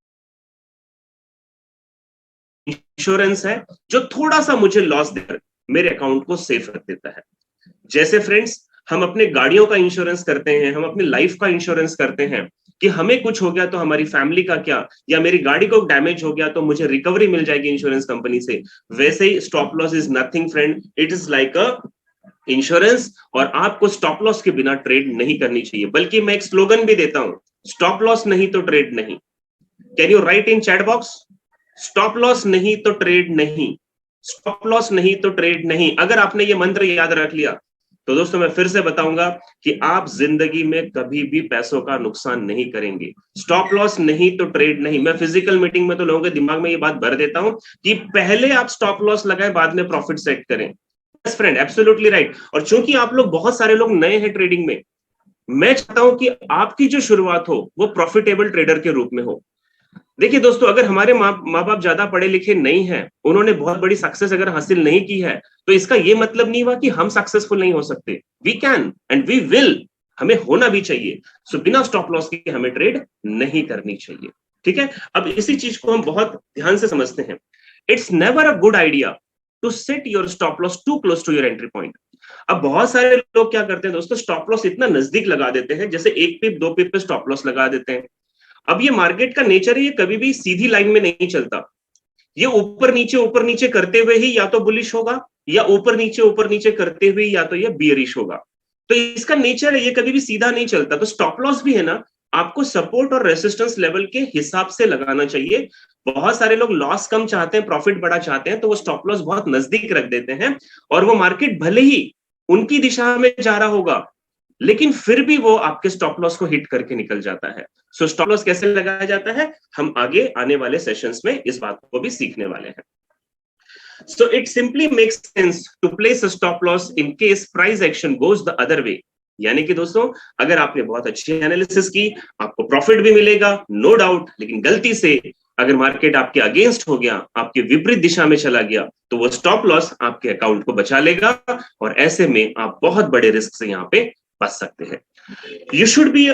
[SPEAKER 1] इंश्योरेंस है जो थोड़ा सा मुझे लॉस देकर मेरे अकाउंट को सेफ रख देता है। जैसे फ्रेंड्स, हम अपने गाड़ियों का इंश्योरेंस करते हैं, हम अपनी लाइफ का इंश्योरेंस करते हैं कि हमें कुछ हो गया तो हमारी फैमिली का क्या, या मेरी गाड़ी को डैमेज हो गया तो मुझे रिकवरी मिल जाएगी इंश्योरेंस कंपनी से। वैसे ही stop loss is nothing friend, it is like a insurance, और आपको स्टॉप लॉस के बिना ट्रेड नहीं करनी चाहिए। बल्कि मैं एक स्लोगन भी देता हूं, स्टॉप लॉस नहीं तो ट्रेड नहीं। Can you right in chat box, stop loss नहीं तो ट्रेड नहीं, स्टॉप लॉस नहीं तो ट्रेड नहीं। अगर आपने ये मंत्र याद रख लिया तो दोस्तों मैं फिर से बताऊंगा कि आप जिंदगी में कभी भी पैसों का नुकसान नहीं करेंगे। स्टॉप लॉस नहीं तो ट्रेड नहीं। मैं फिजिकल मीटिंग में तो लोगों के दिमाग में ये बात भर देता हूं कि पहले आप स्टॉप लॉस लगाएं, बाद में प्रॉफिट सेट करें। Yes friend, absolutely right. और चूंकि आप लोग, बहुत सारे लोग नए हैं ट्रेडिंग में, मैं चाहता हूं कि आपकी जो शुरुआत हो वो प्रॉफिटेबल ट्रेडर के रूप में हो। देखिए दोस्तों, अगर हमारे माँ बाप ज्यादा पढ़े लिखे नहीं हैं, उन्होंने बहुत बड़ी सक्सेस अगर हासिल नहीं की है, तो इसका ये मतलब नहीं हुआ कि हम सक्सेसफुल नहीं हो सकते। We can and we will, हमें होना भी चाहिए। सो बिना स्टॉप लॉस के हमें ट्रेड नहीं करनी चाहिए, ठीक है। अब इसी चीज को हम बहुत ध्यान से समझते हैं। It's never a good idea to set your stop loss too close to your entry point. अब बहुत सारे लोग क्या करते हैं दोस्तों, स्टॉप लॉस इतना नजदीक लगा देते हैं, जैसे 1 पिप 2 पिप पे स्टॉप लॉस लगा देते हैं। अब ये मार्केट का नेचर है, ये कभी भी सीधी लाइन में नहीं चलता। ये ऊपर नीचे करते हुए ही या तो बुलिश होगा, या ऊपर नीचे करते हुए या तो ये बियरिश होगा। तो इसका नेचर है, ये कभी भी सीधा नहीं चलता। तो स्टॉप लॉस भी है ना, आपको सपोर्ट और रेसिस्टेंस लेवल के हिसाब से लगाना चाहिए। बहुत सारे लोग लॉस कम चाहते हैं, प्रॉफिट बड़ा चाहते हैं, तो वो स्टॉप लॉस बहुत नजदीक रख देते हैं, और वो मार्केट भले ही उनकी दिशा में जा रहा होगा, लेकिन फिर भी वो आपके स्टॉप लॉस को हिट करके निकल जाता है। सो स्टॉप लॉस कैसे लगाया जाता है, हम आगे आने वाले सेशंस में इस बात को भी सीखने वाले हैं। So it simply makes sense to place a stop loss in case price action goes the other way. यानी कि दोस्तों, अगर आपने बहुत अच्छी एनालिसिस की, आपको प्रॉफिट भी मिलेगा, नो डाउट, लेकिन गलती से अगर मार्केट आपके अगेंस्ट हो गया, आपके विपरीत दिशा में चला गया, तो वो स्टॉप लॉस आपके अकाउंट को बचा लेगा और ऐसे में आप बहुत बड़े रिस्क से यहाँ पे बच सकते हैं। You should be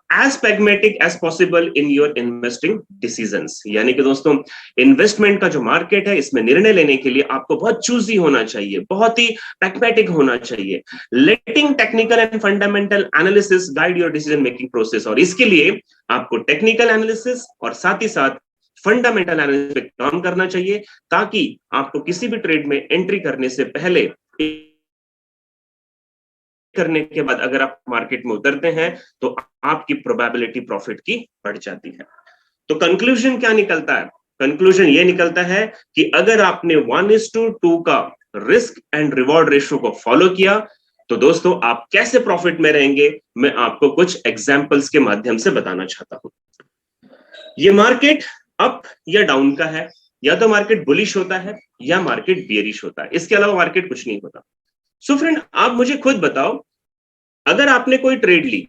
[SPEAKER 1] as pragmatic as possible in your investing decisions। यानी कि दोस्तों, इन्वेस्टमेंट का जो मार्केट है, इसमें निर्णय लेने के लिए आपको बहुत चूजी होना चाहिए, बहुत ही pragmatic होना चाहिए। Letting technical and fundamental analysis guide your decision making process. और इसके लिए आपको टेक्निकल एनालिसिस और साथ ही साथ फंडामेंटल एनालिसिस पे काम करना चाहिए, ताकि आपको किसी भी ट्रेड में एंट्री करने से पहले, करने के बाद अगर आप मार्केट में उतरते हैं तो आपकी प्रोबेबिलिटी प्रॉफिट की बढ़ जाती है। तो कंक्लूजन क्या निकलता है? कंक्लूजन ये निकलता है कि अगर आपने 1:2 का रिस्क एंड रिवॉर्ड रेशियो को फॉलो किया, तो दोस्तों आप कैसे प्रॉफिट में रहेंगे, मैं आपको कुछ एग्जांपल्स के माध्यम से बताना चाहता हूं। ये मार्केट अप या डाउन का है, या तो मार्केट बुलिश होता है या मार्केट बियरिश होता है, इसके अलावा मार्केट कुछ नहीं होता। सो फ्रेंड, आप मुझे खुद बताओ, अगर आपने कोई ट्रेड ली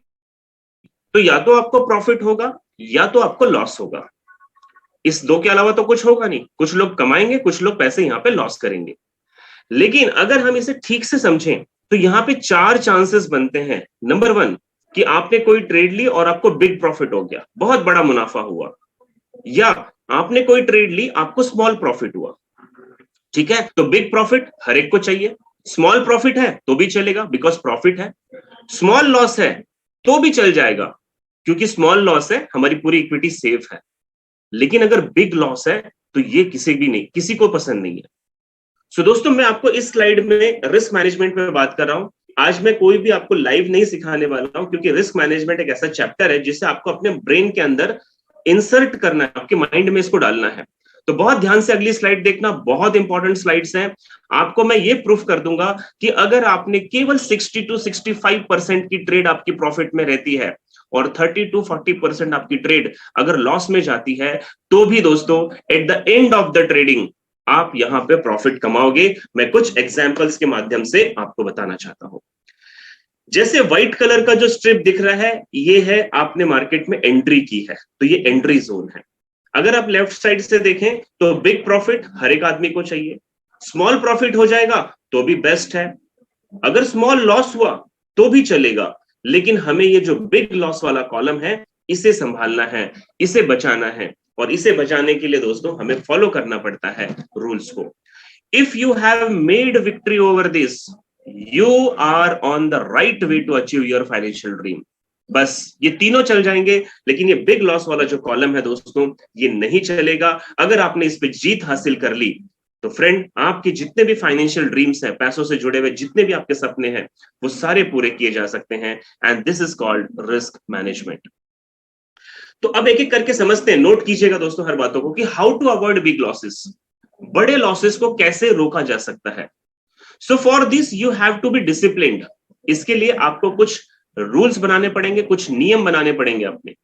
[SPEAKER 1] तो या तो आपको प्रॉफिट होगा या तो आपको लॉस होगा। इस दो के अलावा तो कुछ होगा नहीं। कुछ लोग कमाएंगे, कुछ लोग पैसे यहां पे लॉस करेंगे। लेकिन अगर हम इसे ठीक से समझें तो यहां पे 4 चांसेस बनते हैं। नंबर 1, कि आपने कोई ट्रेड ली और आपको बिग प्रॉफिट हो गया, बहुत बड़ा मुनाफा हुआ, या आपने कोई ट्रेड ली, आपको स्मॉल प्रॉफिट हुआ। ठीक है, तो बिग प्रॉफिट हर एक को चाहिए, स्मॉल प्रॉफिट है तो भी चलेगा बिकॉज प्रॉफिट है, स्मॉल लॉस है तो भी चल जाएगा क्योंकि स्मॉल लॉस है, हमारी पूरी इक्विटी सेफ है। लेकिन अगर बिग लॉस है तो ये किसी को पसंद नहीं है। सो दोस्तों, मैं आपको इस स्लाइड में रिस्क मैनेजमेंट पे बात कर रहा हूं। आज मैं कोई भी आपको लाइव नहीं सिखाने वाला हूं, क्योंकि रिस्क मैनेजमेंट एक ऐसा चैप्टर है जिसे आपको अपने ब्रेन के अंदर इंसर्ट करना है, आपके माइंड में इसको डालना है। तो बहुत ध्यान से अगली स्लाइड देखना, बहुत इंपॉर्टेंट स्लाइड्स हैं। आपको मैं ये प्रूफ कर दूंगा कि अगर आपने केवल 60 to 65% की ट्रेड आपकी प्रॉफिट में रहती है और 30 to 40% आपकी ट्रेड अगर लॉस में जाती है, तो भी दोस्तों at the end of the trading आप यहां पे प्रॉफिट कमाओगे। मैं कुछ एग्जांपल्स के माध्यम से आपको बताना चाहता हूं। जैसे व्हाइट कलर का जो स्ट्रिप दिख रहा है, ये है आपने मार्केट में एंट्री की है, तो ये एंट्री जोन है। अगर आप लेफ्ट साइड से देखें तो बिग प्रॉफिट हर एक आदमी को चाहिए, स्मॉल प्रॉफिट हो जाएगा तो भी बेस्ट है, अगर स्मॉल लॉस हुआ तो भी चलेगा, लेकिन हमें ये जो बिग लॉस वाला कॉलम है इसे संभालना है, इसे बचाना है। और इसे बचाने के लिए दोस्तों हमें फॉलो करना पड़ता है रूल्स को। If you have made victory over this, you are on the right way to achieve your financial dream. बस ये तीनों चल जाएंगे, लेकिन ये बिग लॉस वाला जो कॉलम है दोस्तों, ये नहीं चलेगा। अगर आपने इस पे जीत हासिल कर ली तो फ्रेंड, आपके जितने भी फाइनेंशियल ड्रीम्स हैं, पैसों से जुड़े हुए जितने भी आपके सपने हैं, वो सारे पूरे किए जा सकते हैं। And this is called risk management. तो अब एक एक करके समझते हैं, नोट कीजिएगा दोस्तों हर बातों को, कि how to avoid big losses, बड़े लॉसेस को कैसे रोका जा सकता है। So for this you have to be disciplined. इसके लिए आपको कुछ रूल्स बनाने पड़ेंगे, कुछ नियम बनाने पड़ेंगे अपने।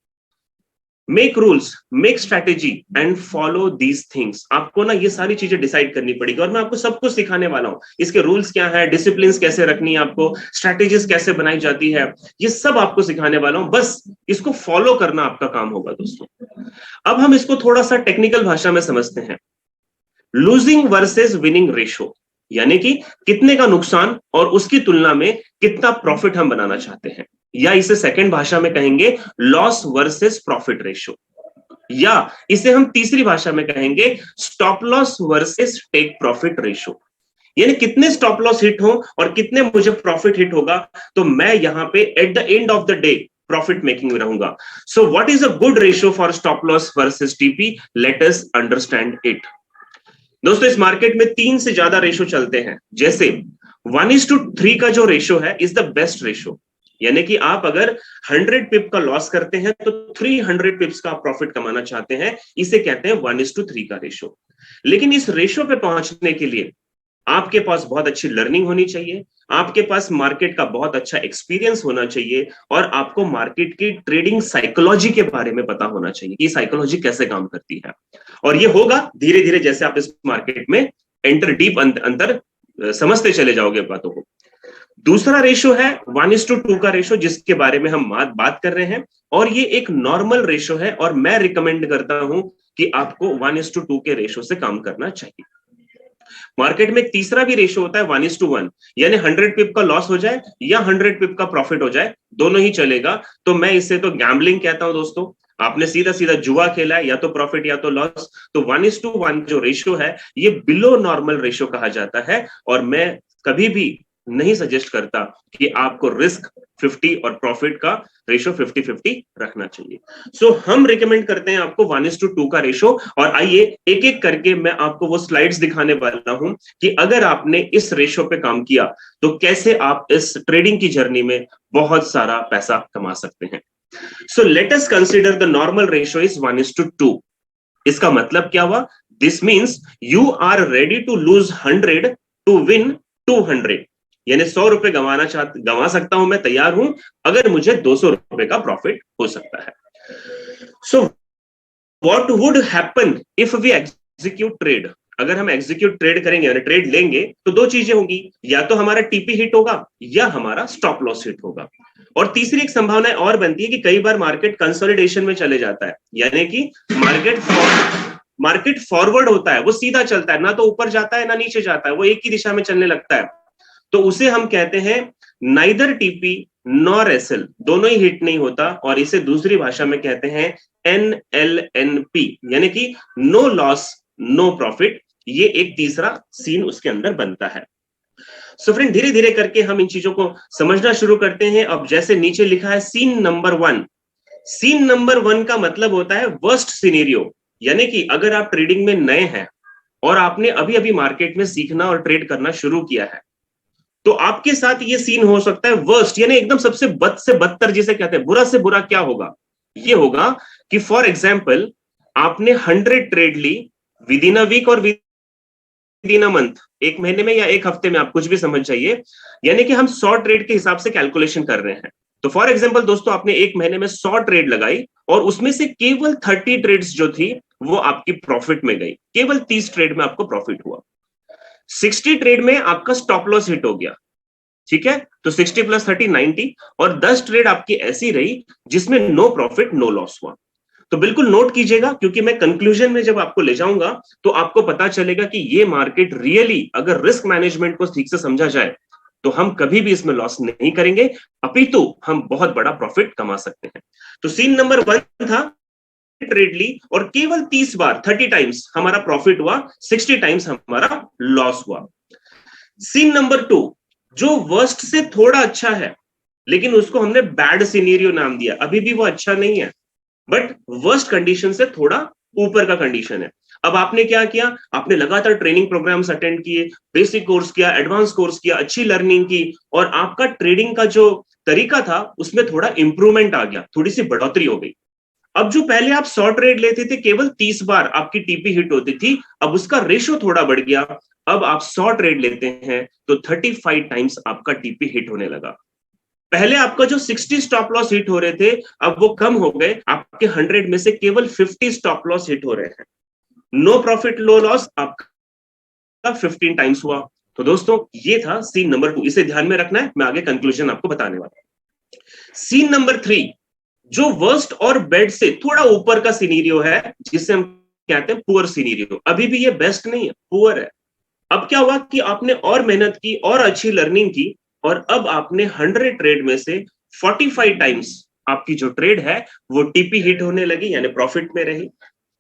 [SPEAKER 1] Make rules, make strategy and follow these things. आपको ना ये सारी चीजें डिसाइड करनी पड़ेगी, और मैं आपको सब कुछ सिखाने वाला हूं। इसके रूल्स क्या है, डिसिप्लिन कैसे रखनी है आपको, स्ट्रैटेजीज कैसे बनाई जाती है, ये सब आपको सिखाने वाला हूं। बस इसको फॉलो करना आपका काम होगा दोस्तों। अब हम इसको थोड़ा सा टेक्निकल भाषा में समझते हैं। लूजिंग वर्सेस विनिंग रेशो, यानी कि कितने का नुकसान और उसकी तुलना में कितना प्रॉफिट हम बनाना चाहते हैं, या इसे सेकंड भाषा में कहेंगे लॉस वर्सेस प्रॉफिट रेशो, या इसे हम तीसरी भाषा में कहेंगे stop loss versus take profit ratio. यानी कितने स्टॉप लॉस हिट हो और कितने मुझे प्रॉफिट हिट होगा, तो मैं यहां पे eight the end of the day profit making में रहूंगा। So what is a good ratio for stop loss versus TP? Let us understand it. दोस्तों, इस मार्केट में 3 से ज्यादा रेशो चलते हैं। जैसे 1:3 का जो रेशो है इज द बेस्ट रेशो, यानी कि आप अगर 100 पिप का लॉस करते हैं तो 300 पिप्स का प्रॉफिट कमाना चाहते हैं, इसे कहते हैं 1:3 का रेशो। लेकिन इस रेशो पे पहुंचने के लिए आपके पास बहुत अच्छी लर्निंग होनी चाहिए, आपके पास मार्केट का बहुत अच्छा एक्सपीरियंस होना चाहिए, और आपको मार्केट की ट्रेडिंग साइकोलॉजी के बारे में पता होना चाहिए कि साइकोलॉजी कैसे काम करती है। और ये होगा धीरे धीरे, जैसे आप इस मार्केट में एंटर डीप अंदर समझते चले जाओगे बातों को। दूसरा रेशो है 1:2 का रेशो, जिसके बारे में हम बात कर रहे हैं, और ये एक नॉर्मल रेशो है, और मैं रिकमेंड करता हूं कि आपको 1:2 के रेशो से काम करना चाहिए। मार्केट में एक तीसरा भी रेशो होता है 1:1, यानी 100 पिप का लॉस हो जाए या 100 पिप का प्रॉफिट हो जाए, दोनों ही चलेगा। तो मैं इसे तो गैम्बलिंग कहता हूं दोस्तों। आपने सीधा सीधा जुआ खेला है, या तो प्रॉफिट या तो लॉस। तो 1:1 जो रेशो है, ये बिलो नॉर्मल रेशो कहा जाता है, और मैं कभी भी नहीं सजेस्ट करता कि आपको रिस्क 50 और प्रॉफिट का रेशो 50-50 रखना चाहिए। सो हम रिकमेंड करते हैं आपको 1:2 का रेशो। और आइए एक एक करके मैं आपको वो स्लाइड्स दिखाने वाला हूं कि अगर आपने इस रेशो पे काम किया तो कैसे आप इस ट्रेडिंग की जर्नी में बहुत सारा पैसा कमा सकते हैं। So let us consider the normal ratio is 1:2। इसका मतलब क्या हुआ? This means you are ready to lose 100 to win 200, यानी 100 रुपए गंवा सकता हूं, मैं तैयार हूं, अगर मुझे 200 रुपए का प्रॉफिट हो सकता है। So what would happen if we execute trade? अगर हम एग्जीक्यूट ट्रेड करेंगे यानी ट्रेड लेंगे, तो दो चीजें होंगी, या तो हमारा टीपी हिट होगा या हमारा स्टॉप लॉस हिट होगा। और तीसरी एक संभावना और बनती है कि कई बार मार्केट कंसोलिडेशन में चले जाता है, यानी कि मार्केट फॉरवर्ड होता है, वो सीधा चलता है, ना तो ऊपर जाता है ना नीचे जाता है, वो एक ही दिशा में चलने लगता है। तो उसे हम कहते हैं नाइदर टीपी नॉर एसएल, दोनों ही हिट नहीं होता, और इसे दूसरी भाषा में कहते हैं NLNP, यानी कि नो लॉस नो प्रॉफिट। ये एक तीसरा सीन उसके अंदर बनता है। सो फ्रेंड, धीरे धीरे करके हम इन चीजों को समझना शुरू करते हैं। अब जैसे नीचे लिखा है सीन नंबर 1, सीन नंबर 1 का मतलब होता है वर्स्ट सिनेरियो, यानी कि अगर आप ट्रेडिंग में नए हैं और आपने अभी अभी मार्केट में सीखना और ट्रेड करना शुरू किया है, तो आपके साथ ये सीन हो सकता है वर्स्ट, यानी एकदम सबसे बद से बदतर, जिसे कहते हैं बुरा से बुरा। क्या होगा? ये होगा कि फॉर एग्जाम्पल आपने 100 ट्रेड ली विद इन अ वीक और विद इन अ मंथ, एक महीने में या एक हफ्ते में, आप कुछ भी समझ जाइए, यानी कि हम 100 ट्रेड के हिसाब से कैलकुलेशन कर रहे हैं। तो फॉर एग्जाम्पल दोस्तों, आपने एक महीने में 100 ट्रेड लगाई और उसमें से केवल 30 ट्रेड्स जो थी वो आपकी प्रॉफिट में गई, केवल 30 ट्रेड में आपको प्रॉफिट हुआ। 60 ट्रेड में आपका स्टॉप लॉस हिट हो गया, ठीक है, तो 60 + 30 90, और 10 ट्रेड आपकी ऐसी रही जिसमें नो प्रॉफिट नो लॉस हुआ। तो बिल्कुल नोट कीजिएगा, क्योंकि मैं कंक्लूजन में जब आपको ले जाऊंगा तो आपको पता चलेगा कि ये मार्केट रियली, अगर रिस्क मैनेजमेंट को ठीक से समझा जाए, तो हम कभी भी इसमें लॉस नहीं करेंगे, अपितु हम बहुत बड़ा प्रॉफिट कमा सकते हैं। तो सीन नंबर 1 था, ट्रेड ली और केवल 30 बार 30 टाइम्स हमारा प्रॉफिट हुआ, 60 टाइम्स हमारा लॉस हुआ। सीन नंबर 2 जो वर्स्ट से थोड़ा अच्छा है, लेकिन उसको हमने बैड सिनेरियो नाम दिया, अभी भी वो अच्छा नहीं है, बट वर्स्ट कंडीशन से थोड़ा ऊपर का कंडीशन है। अब आपने क्या किया? आपने लगातार ट्रेनिंग प्रोग्राम्स अटेंड किए, बेसिक कोर्स किया, एडवांस कोर्स किया, अच्छी लर्निंग की, और आपका ट्रेडिंग का जो तरीका था उसमें थोड़ा इंप्रूवमेंट आ गया, थोड़ी सी बढ़ोतरी हो गई। अब जो पहले आप 100 ट्रेड लेते थे, केवल 30 बार आपकी टीपी हिट होती थी, अब उसका रेशो थोड़ा बढ़ गया। अब आप 100 ट्रेड लेते हैं तो 35 टाइम्स आपका टीपी हिट होने लगा। पहले आपका जो 60 स्टॉप लॉस हिट हो रहे थे, अब वो कम हो गए, आपके 100 में से केवल 50 स्टॉप लॉस हिट हो रहे हैं। नो प्रॉफिट लो लॉस आपका 15 टाइम्स हुआ। तो दोस्तों, ये था सीन नंबर 2, इसे ध्यान में रखना है, मैं आगे कंक्लूजन आपको बताने वाला हूं। सीन नंबर 3 जो वर्स्ट और बेड से थोड़ा ऊपर का सिनेरियो है, जिसे हम कहते हैं पुअर सिनेरियो। अभी भी ये बेस्ट नहीं है, पुअर है। अब क्या हुआ कि आपने और मेहनत की और अच्छी लर्निंग की, और अब आपने 100 ट्रेड में से 45 टाइम्स आपकी जो ट्रेड है वो टीपी हिट होने लगी, यानी प्रॉफिट में रही।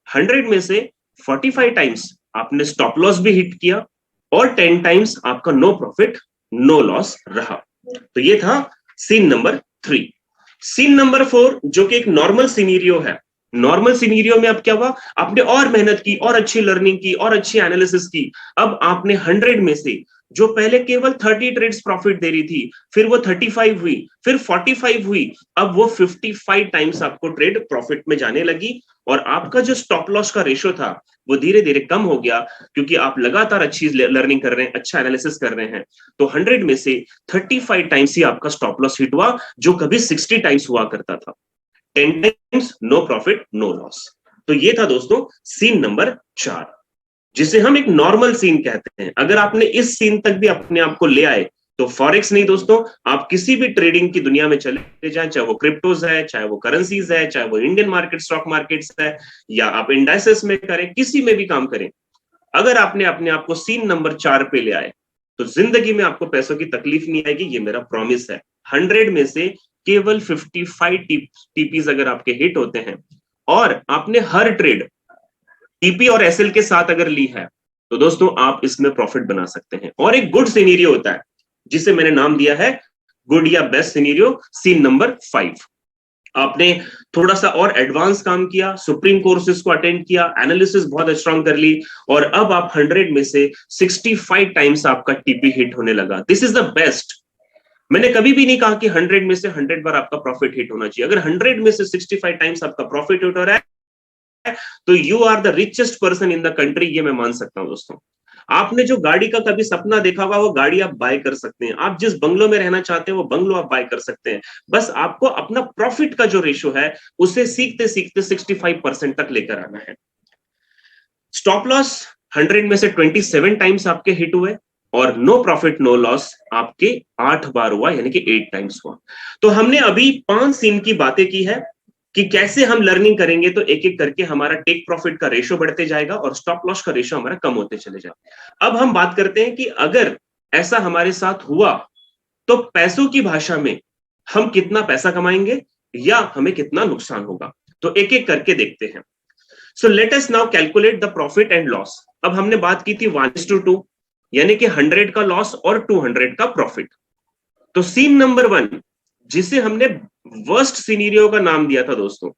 [SPEAKER 1] 100 में से 45 टाइम्स आपने स्टॉप लॉस भी हिट किया, और 10 टाइम्स आपका नो प्रॉफिट नो लॉस रहा। तो ये था सीन नंबर 3। सीन नंबर 4 जो कि एक नॉर्मल सिनेरियो है। नॉर्मल सिनेरियो में अब क्या हुआ? आपने और मेहनत की और अच्छी लर्निंग की और अच्छी एनालिसिस की। अब आपने 100 में से जो पहले केवल 30 ट्रेड्स प्रॉफिट दे रही थी, फिर वो 35 हुई, फिर 45 हुई, अब वो 55 टाइम्स आपको ट्रेड प्रॉफिट में जाने लगी। और आपका जो स्टॉप लॉस का रेशो था वो धीरे धीरे कम हो गया, क्योंकि आप लगातार अच्छी लर्निंग कर रहे हैं, अच्छा एनालिसिस कर रहे हैं। तो 100 में से 35 टाइम्स ही आपका स्टॉप लॉस हिट हुआ, जो कभी 60 टाइम्स हुआ करता था। 10 times no profit no loss. तो ये था दोस्तों सीन नंबर 4, जिसे हम एक नॉर्मल सीन कहते हैं। अगर आपने इस सीन तक भी अपने आप को ले आए तो फॉरेक्स नहीं दोस्तों, आप किसी भी ट्रेडिंग की दुनिया में चले जाएं, चाहे वो क्रिप्टोज है, चाहे वो करेंसीज है, चाहे वो इंडियन मार्केट स्टॉक मार्केट्स है, या आप इंडाइसेस में करें, किसी में भी काम करें, अगर आपने अपने आप को सीन नंबर 4 पे ले आए तो जिंदगी में आपको पैसों की तकलीफ नहीं आएगी, ये मेरा प्रॉमिस है। 100 में से केवल 55 टीपीज अगर आपके हिट होते हैं और आपने हर ट्रेड टीपी और एसएल के साथ अगर ली है, तो दोस्तों आप इसमें प्रॉफिट बना सकते हैं। और एक गुड सिनेरियो होता है जिसे मैंने नाम दिया है गुड या बेस्ट सिनेरियो, सीन नंबर 5। आपने थोड़ा सा और एडवांस काम किया, सुप्रीम कोर्सेज को अटेंड किया, एनालिसिस बहुत स्ट्रांग कर ली, और अब आप 100 में से 65 टाइम्स आपका टीपी हिट होने लगा। This is the best. मैंने कभी भी नहीं कहा कि 100 में से 100 बार आपका प्रॉफिट हिट होना चाहिए। अगर 100 में से 65 टाइम्स आपका प्रॉफिट हिट हो रहा है तो you are the richest person in the country, ये मैं मान सकता हूं दोस्तों। आपने जो गाड़ी का कभी सपना देखा होगा वो गाड़ी आप बाय कर सकते हैं, आप जिस बंगलो में रहना चाहते हैं वो बंगलो आप बाय कर सकते हैं। बस आपको अपना प्रॉफिट का जो रेशो है उसे सीखते सीखते 65% तक लेकर आना है। स्टॉप लॉस 100 में से 27 टाइम्स आपके हिट हुए, और नो प्रॉफिट नो लॉस आपके 8 बार हुआ, यानी कि 8 टाइम्स हुआ। तो हमने अभी 5 सीन की बातें की है कि कैसे हम लर्निंग करेंगे तो एक एक करके हमारा टेक प्रॉफिट का रेशो बढ़ते जाएगा और स्टॉप लॉस का रेशो हमारा कम होते चले जाएगा। अब हम बात करते हैं कि अगर ऐसा हमारे साथ हुआ तो पैसों की भाषा में हम कितना पैसा कमाएंगे या हमें कितना नुकसान होगा, तो एक एक करके देखते हैं। So let us now calculate the profit and loss. अब हमने बात की थी 1:2, यानी कि 100 का लॉस और 200 का प्रॉफिट। तो सीन नंबर 1, जिसे हमने वर्स्ट सिनेरियो का नाम दिया था दोस्तों,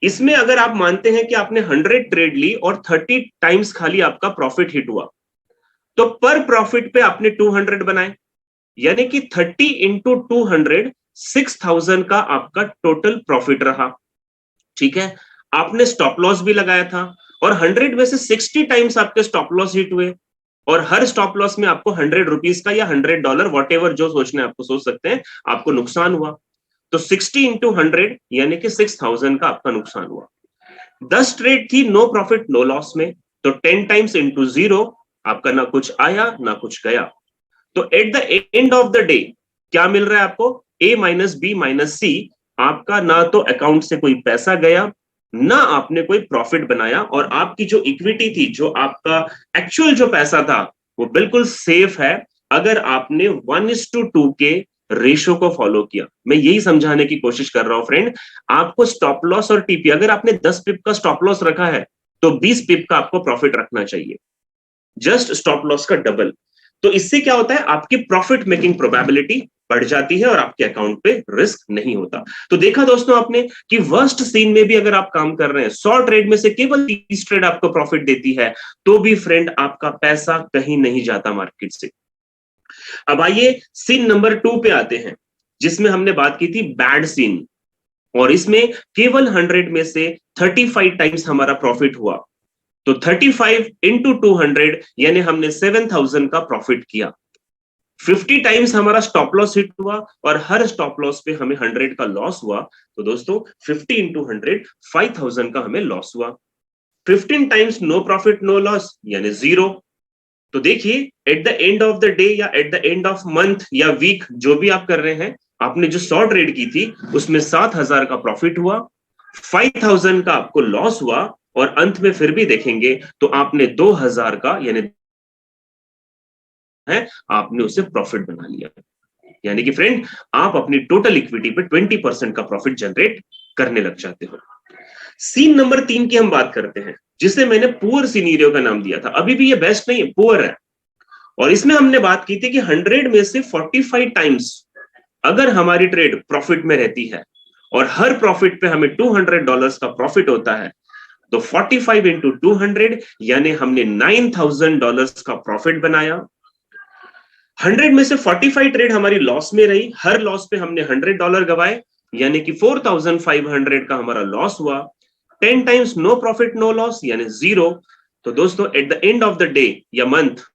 [SPEAKER 1] इसमें अगर आप मानते हैं कि आपने 100 ट्रेड ली और 30 टाइम्स खाली आपका प्रॉफिट हिट हुआ, तो पर प्रॉफिट पे आपने 200 बनाए, यानी कि 30 इंटू 200 6000 का आपका टोटल प्रॉफिट रहा। ठीक है, आपने स्टॉप लॉस भी लगाया था और 100 में से 60 टाइम्स आपके स्टॉप लॉस हिट हुए, और हर स्टॉप लॉस में आपको 100 रुपीज का या $100 वॉट एवर जो सोचना है आपको सोच सकते हैं, आपको नुकसान हुआ। तो 60 इंटू 100 यानी कि 6000 का आपका नुकसान हुआ। 10 ट्रेड थी नो प्रॉफिट नो लॉस में, तो 10 टाइम्स इंटू 0, आपका ना कुछ आया ना कुछ गया। तो at the end of the day क्या मिल रहा है आपको? A माइनस बी माइनस सी। आपका ना तो अकाउंट से कोई पैसा गया, ना आपने कोई प्रॉफिट बनाया, और आपकी जो इक्विटी थी, जो आपका एक्चुअल जो पैसा था, वो बिल्कुल सेफ है अगर आपने 1:2 के रेशो को फॉलो किया। मैं यही समझाने की कोशिश कर रहा हूं फ्रेंड। आपको स्टॉप लॉस और टीपी, अगर आपने 10 पिप का स्टॉप लॉस रखा है तो 20 पिप का आपको प्रॉफिट रखना चाहिए, जस्ट स्टॉप लॉस का डबल। तो इससे क्या होता है, आपकी प्रॉफिट मेकिंग प्रोबेबिलिटी बढ़ जाती है और आपके अकाउंट पे रिस्क नहीं होता। तो देखा दोस्तों आपने कि वर्स्ट सीन में भी अगर आप काम कर रहे हैं, 100 ट्रेड में से केवल 30 ट्रेड आपको प्रॉफिट देती है, तो भी फ्रेंड आपका पैसा कहीं नहीं जाता मार्केट से। अब आइए सीन नंबर 2 पे आते हैं, जिसमें हमने बात की थी बैड सीन, और इसमें केवल 100 में से 35 टाइम्स हमारा प्रॉफिट हुआ। तो 35 इंटू 200 यानी हमने 7000 का प्रॉफिट किया। 50 टाइम्स हमारा स्टॉप लॉस हिट हुआ और हर स्टॉप लॉस पे हमें 100 का लॉस हुआ। तो दोस्तों 50 इंटू 100 5000 का हमें लॉस हुआ। 15 times no profit no loss यानी 0। तो देखिए at the end of the day या at the end of month या वीक, जो भी आप कर रहे हैं, आपने जो 100 ट्रेड की थी उसमें 7000 का प्रॉफिट हुआ, 5000 का आपको लॉस हुआ, और अंत में फिर भी देखेंगे तो आपने 2000 का यानी है आपने उसे प्रॉफिट बना लिया। यानी कि फ्रेंड आप अपनी टोटल इक्विटी पे 20% का प्रॉफिट जनरेट करने लग जाते हो। सीन नंबर 3 की हम बात करते हैं, जिसे मैंने पुअर सिनेरियो का नाम दिया था। अभी भी ये बेस्ट नहीं है, पुअर है। और इसमें हमने बात की थी कि 100 में से 45 टाइम्स अगर हमारी ट्रेड प्रॉफिट में रहती है और हर प्रॉफिट पे हमें $200 का प्रॉफिट होता है, तो 45 इंटू 200 यानी हमने $9000 का प्रॉफिट बनाया। 100 में से 45 ट्रेड हमारी लॉस में रही, हर लॉस पे हमने $100 गवाए, यानी कि 4500 का हमारा लॉस हुआ। 10 times no profit no loss यानी 0। तो दोस्तों at the end of the day या मंथ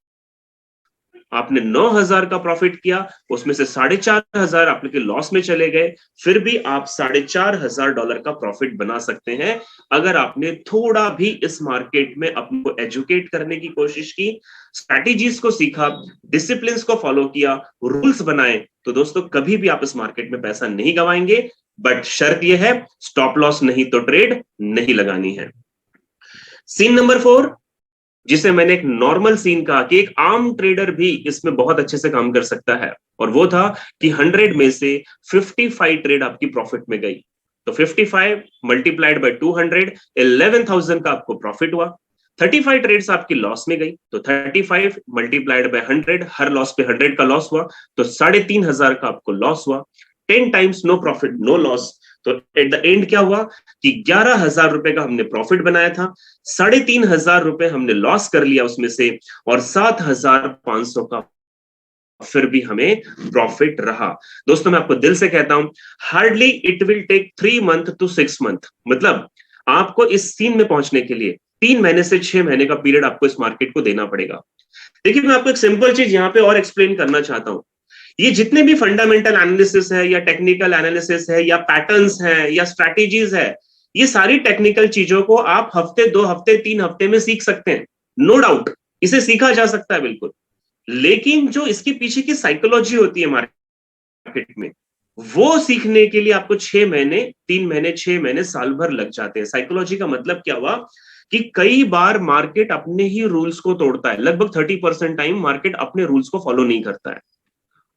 [SPEAKER 1] आपने 9,000 का प्रॉफिट किया, उसमें से 4,500 आपके लॉस में चले गए, फिर भी आप $4,500 का प्रॉफिट बना सकते हैं अगर आपने थोड़ा भी इस मार्केट में अपने को एजुकेट करने की कोशिश की, स्ट्रैटेजीज को सीखा, डिसिप्लिन को फॉलो किया, रूल्स बनाए। तो दोस्तों कभी भी आप इस मार्केट में पैसा नहीं गवाएंगे, बट शर्त यह है स्टॉप लॉस नहीं तो ट्रेड नहीं लगानी है। सीन नंबर 4, जिसे मैंने एक नॉर्मल सीन कहा कि एक आम ट्रेडर भी इसमें बहुत अच्छे से काम कर सकता है, और वो था कि 100 में से 55 ट्रेड आपकी प्रॉफिट में गई। तो 55 मल्टीप्लाइड बाय 200, 11,000 का आपको प्रॉफिट हुआ। 35 ट्रेड्स आपकी लॉस में गई, तो 35 मल्टीप्लाइड बाय 100, हर लॉस पे 100 का लॉस हुआ, तो 3,500 का आपको लॉस हुआ। 10 times no profit no loss. तो एट द एंड क्या हुआ कि 11,000 रुपए का हमने प्रॉफिट बनाया था, 3,500 रुपए हमने लॉस कर लिया उसमें से, और 7,500 का फिर भी हमें प्रॉफिट रहा। दोस्तों मैं आपको दिल से कहता हूं, hardly it will take 3 month to 6 month, मतलब आपको इस सीन में पहुंचने के लिए 3 महीने से 6 महीने का पीरियड आपको इस मार्केट को देना पड़ेगा। देखिए मैं आपको एक सिंपल चीज यहां पे और एक्सप्लेन करना चाहता हूं। ये जितने भी फंडामेंटल एनालिसिस है या टेक्निकल एनालिसिस है या पैटर्न्स है या स्ट्रैटेजीज है, ये सारी टेक्निकल चीजों को आप हफ्ते 2 हफ्ते 3 हफ्ते में सीख सकते हैं, नो डाउट, इसे सीखा जा सकता है बिल्कुल। लेकिन जो इसके पीछे की साइकोलॉजी होती है मार्केट में, वो सीखने के लिए आपको 6 महीने 3 महीने 6 महीने साल भर लग जाते हैं। साइकोलॉजी का मतलब क्या हुआ कि कई बार मार्केट अपने ही रूल्स को तोड़ता है, लगभग 30% टाइम मार्केट अपने रूल्स को फॉलो नहीं करता है,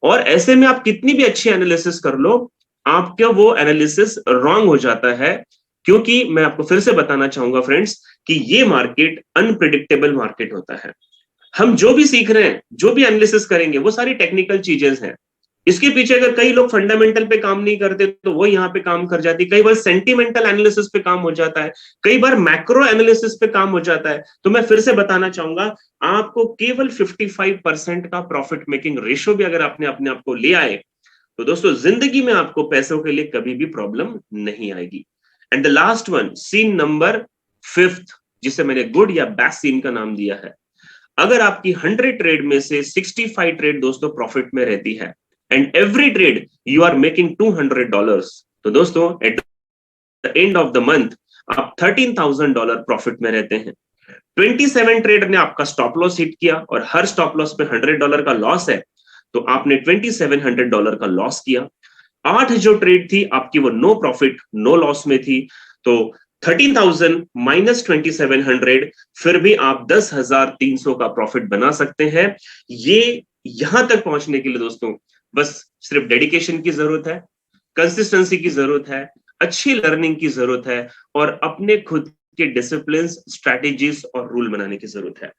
[SPEAKER 1] और ऐसे में आप कितनी भी अच्छी एनालिसिस कर लो, आपका वो एनालिसिस रॉन्ग हो जाता है। क्योंकि मैं आपको फिर से बताना चाहूंगा फ्रेंड्स कि ये मार्केट अनप्रिडिक्टेबल मार्केट होता है। हम जो भी सीख रहे हैं, जो भी एनालिसिस करेंगे, वो सारी टेक्निकल चीजें हैं। इसके पीछे अगर कई लोग फंडामेंटल पे काम नहीं करते तो वो यहाँ पे काम कर जाती, कई बार सेंटिमेंटल एनालिसिस पे काम हो जाता है, कई बार मैक्रो एनालिसिस पे काम हो जाता है। तो मैं फिर से बताना चाहूंगा, आपको केवल 55% का प्रॉफिट मेकिंग रेशियो भी अगर आपने अपने आप को ले आए, तो दोस्तों जिंदगी में आपको पैसों के लिए कभी भी प्रॉब्लम नहीं आएगी। And the last one, scene number 5, जिसे मैंने गुड या बैड सीन का नाम दिया है। अगर आपकी 100 ट्रेड में से 65 ट्रेड दोस्तों प्रॉफिट में रहती है, and every trade you are making $200, तो दोस्तों at the end of the month आप $13,000 प्रॉफिट में रहते हैं। 27 ट्रेड ने आपका स्टॉप लॉस हिट किया और हर स्टॉप लॉस पे $100 का लॉस है, तो आपने $2,700 का लॉस किया। 8 जो ट्रेड थी आपकी वो नो प्रॉफिट नो लॉस में थी, तो 13,000 माइनस 2,700, फिर भी आप 10,300 का प्रॉफिट बना सकते हैं। ये यहां तक पहुंचने के लिए दोस्तों बस सिर्फ डेडिकेशन की जरूरत है, कंसिस्टेंसी की जरूरत है, अच्छी लर्निंग की जरूरत है, और अपने खुद के डिसिप्लिन, स्ट्रैटेजीज और रूल बनाने की जरूरत है।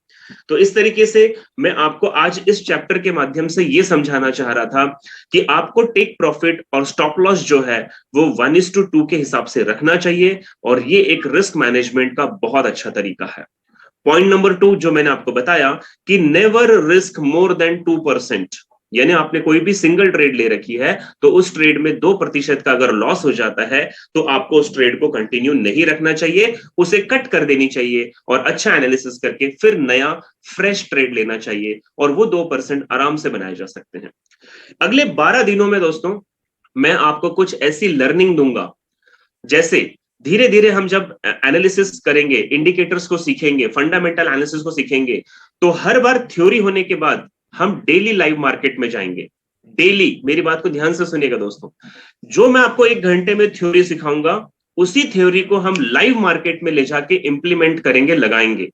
[SPEAKER 1] तो इस तरीके से मैं आपको आज इस चैप्टर के माध्यम से ये समझाना चाह रहा था कि आपको टेक प्रॉफिट और स्टॉप लॉस जो है वो 1:2 के हिसाब से रखना चाहिए, और ये एक रिस्क मैनेजमेंट का बहुत अच्छा तरीका है। पॉइंट नंबर 2 जो मैंने आपको बताया कि नेवर रिस्क मोर देन 2%, यानी आपने कोई भी सिंगल ट्रेड ले रखी है तो उस ट्रेड में 2% का अगर लॉस हो जाता है तो आपको उस ट्रेड को कंटिन्यू नहीं रखना चाहिए, उसे कट कर देनी चाहिए और अच्छा एनालिसिस करके फिर नया फ्रेश ट्रेड लेना चाहिए, और वो 2% आराम से बनाए जा सकते हैं। अगले 12 दिनों में दोस्तों मैं आपको कुछ ऐसी लर्निंग दूंगा, जैसे धीरे धीरे हम जब एनालिसिस करेंगे, इंडिकेटर्स को सीखेंगे, फंडामेंटल एनालिसिस को सीखेंगे, तो हर बार थ्योरी होने के बाद हम डेली लाइव मार्केट में जाएंगे। डेली, मेरी बात को ध्यान से सुनिएगा दोस्तों, जो मैं आपको 1 घंटे में थ्योरी सिखाऊंगा उसी थ्योरी को हम लाइव मार्केट में ले जाके इंप्लीमेंट करेंगे, लगाएंगे,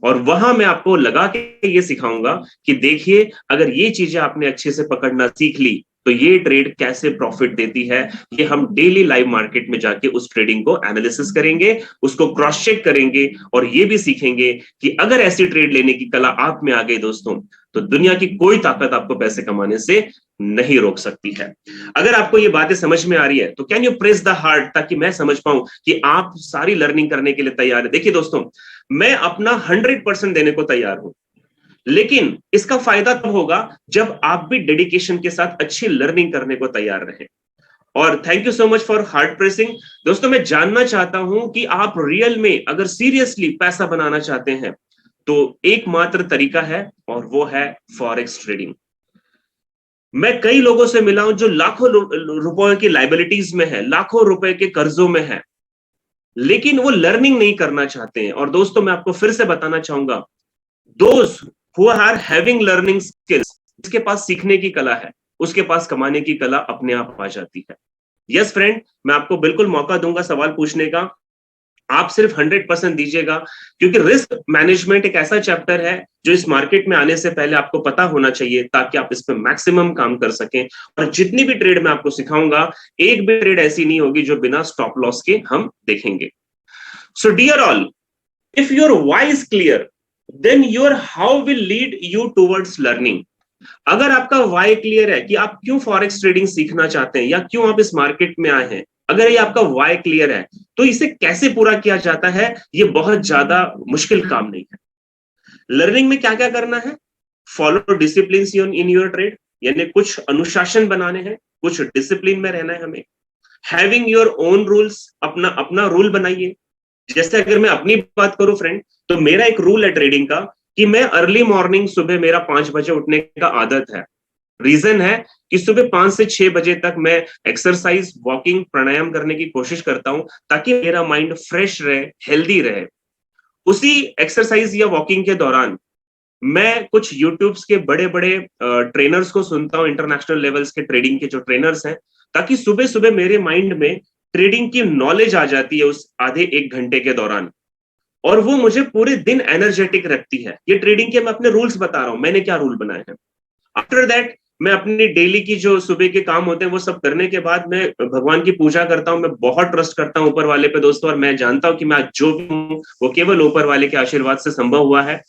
[SPEAKER 1] और वहां मैं आपको लगा के ये सिखाऊंगा कि देखिए अगर ये चीजें आपने अच्छे से पकड़ना सीख ली तो ये ट्रेड कैसे प्रॉफिट देती है। ये हम डेली लाइव मार्केट में जाके उस ट्रेडिंग को एनालिसिस करेंगे, उसको क्रॉस चेक करेंगे, और ये भी सीखेंगे कि अगर ऐसी ट्रेड लेने की कला आप में आ गई दोस्तों, तो दुनिया की कोई ताकत आपको पैसे कमाने से नहीं रोक सकती है। अगर आपको ये बातें समझ में आ रही है तो can you press the heart, ताकि मैं समझ पाऊं कि आप सारी लर्निंग करने के लिए तैयार है। देखिए दोस्तों, मैं अपना 100% देने को तैयार हूं, लेकिन इसका फायदा तब होगा जब आप भी डेडिकेशन के साथ अच्छी लर्निंग करने को तैयार रहें। और thank you so much for heart pressing. दोस्तों मैं जानना चाहता हूं कि आप रियल में अगर सीरियसली पैसा बनाना चाहते हैं तो एकमात्र तरीका है और वो है फॉरेक्स ट्रेडिंग। मैं कई लोगों से मिला हूं जो लाखों रुपयों की लाइबिलिटीज में है, लाखों रुपए के कर्जों में है, लेकिन वो लर्निंग नहीं करना चाहते हैं। और दोस्तों मैं आपको फिर से बताना चाहूंगा, those who are having learning skills, जिसके पास सीखने की कला है, उसके पास कमाने की कला अपने आप आ जाती है। यस फ्रेंड, मैं आपको बिल्कुल मौका दूंगा सवाल पूछने का, आप सिर्फ 100% दीजिएगा, क्योंकि रिस्क मैनेजमेंट एक ऐसा चैप्टर है जो इस मार्केट में आने से पहले आपको पता होना चाहिए, ताकि आप इस पे मैक्सिमम काम कर सकें। और जितनी भी ट्रेड मैं आपको सिखाऊंगा, एक भी ट्रेड ऐसी नहीं होगी जो बिना स्टॉप लॉस के हम देखेंगे। So dear all, if your why is clear, then your how will lead you towards learning. अगर आपका वाई क्लियर है कि आप क्यों फॉरेक्स ट्रेडिंग सीखना चाहते हैं या क्यों आप इस मार्केट में आए हैं, अगर ये आपका वाई क्लियर है, तो इसे कैसे पूरा किया जाता है, ये बहुत ज्यादा मुश्किल काम नहीं है। लर्निंग में क्या क्या करना है? Follow discipline in your trade, यानी कुछ अनुशासन बनाने हैं, कुछ डिसिप्लिन में रहना है हमें। हैविंग योर ओन रूल्स, अपना अपना रूल बनाइए। जैसे अगर मैं अपनी बात करूं फ्रेंड, तो मेरा एक रूल है ट्रेडिंग का कि मैं अर्ली मॉर्निंग, सुबह मेरा 5 बजे उठने का आदत है। रीजन है कि सुबह 5 से 6 बजे तक मैं एक्सरसाइज, वॉकिंग, प्राणायाम करने की कोशिश करता हूं, ताकि मेरा माइंड फ्रेश रहे, हेल्दी रहे। उसी एक्सरसाइज या वॉकिंग के दौरान मैं कुछ यूट्यूब्स के बड़े बड़े ट्रेनर्स को सुनता हूं, इंटरनेशनल लेवल्स के ट्रेडिंग के जो ट्रेनर्स हैं, ताकि सुबह सुबह मेरे माइंड में ट्रेडिंग की नॉलेज आ जाती है उस आधे 1 घंटे के दौरान, और वो मुझे पूरे दिन एनर्जेटिक रखती है। ये ट्रेडिंग के मैं अपने रूल्स बता रहा हूं, मैंने क्या रूल बनाए हैं। आफ्टर दैट मैं अपनी डेली की जो सुबह के काम होते हैं वो सब करने के बाद मैं भगवान की पूजा करता हूं। मैं बहुत ट्रस्ट करता हूं ऊपर वाले पे दोस्तों, और मैं जानता हूं कि मैं आज जो भी हूं वो केवल ऊपर वाले के आशीर्वाद से संभव हुआ है।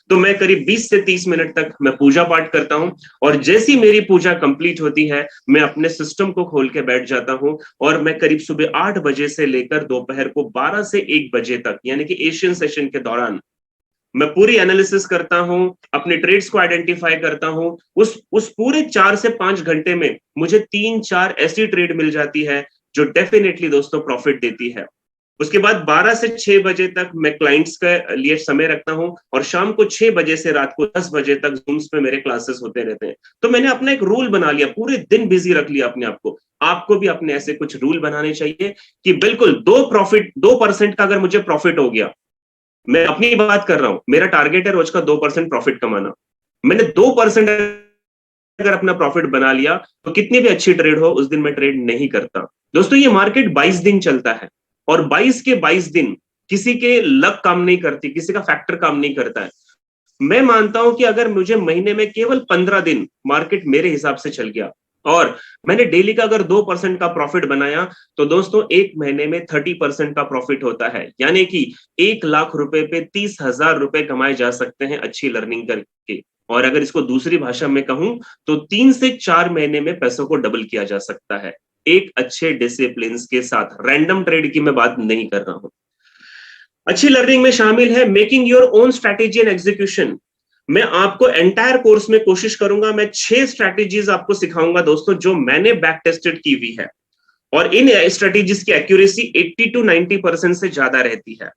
[SPEAKER 1] तो मैं करीब 20 से 30 मिनट तक मैं पूजा पाठ करता हूं, और जैसी मेरी पूजा कंप्लीट होती है, मैं अपने सिस्टम को खोल के बैठ जाता हूं, और मैं करीब सुबह 8 बजे से लेकर दोपहर को 12 से 1 बजे तक, यानी कि एशियन सेशन के दौरान, मैं पूरी एनालिसिस करता हूं, अपने ट्रेड्स को आइडेंटिफाई करता हूं। उस पूरे 4 से 5 घंटे में मुझे 3-4 ऐसी ट्रेड मिल जाती है जो डेफिनेटली दोस्तों प्रॉफिट देती है। उसके बाद 12 से 6 बजे तक मैं क्लाइंट्स के लिए समय रखता हूं, और शाम को 6 बजे से रात को 10 बजे तक जूम्स पे मेरे क्लासेस होते रहते हैं। तो मैंने अपना एक रूल बना लिया, पूरे दिन बिजी रख लिया अपने आप को। आपको भी अपने ऐसे कुछ रूल बनाने चाहिए कि बिल्कुल 2% का अगर मुझे प्रॉफिट हो गया, मैं अपनी बात कर रहा हूं, मेरा टारगेट है रोज का 2% प्रॉफिट कमाना। मैंने 2% अगर अपना प्रॉफिट बना लिया, तो कितनी भी अच्छी ट्रेड हो, उस दिन मैं ट्रेड नहीं करता। दोस्तों ये मार्केट 22 दिन चलता है, और 22 के 22 दिन किसी के लक काम नहीं करती, किसी का फैक्टर काम नहीं करता है। मैं मानता हूं कि अगर मुझे महीने में केवल 15 दिन मार्केट मेरे हिसाब से चल गया, और मैंने डेली का अगर 2% का प्रॉफिट बनाया, तो दोस्तों एक महीने में 30% का प्रॉफिट होता है, यानी कि 1 लाख रुपए पे 30,000 रुपए कमाए जा सकते हैं अच्छी लर्निंग करके। और अगर इसको दूसरी भाषा में कहूं, तो 3 से 4 महीने में पैसों को डबल किया जा सकता है, एक अच्छे डिसिप्लिन के साथ। रैंडम ट्रेड की मैं बात नहीं कर रहा हूं। अच्छी लर्निंग में शामिल है making your own strategy and execution. मैं आपको एंटायर कोर्स में कोशिश करूंगा, मैं 6 स्ट्रैटेजीज आपको सिखाऊंगा दोस्तों, जो मैंने बैक टेस्टेड की हुई है, और इन स्ट्रैटेजीज की एक्यूरेसी 80 to 90% से ज्यादा रहती है।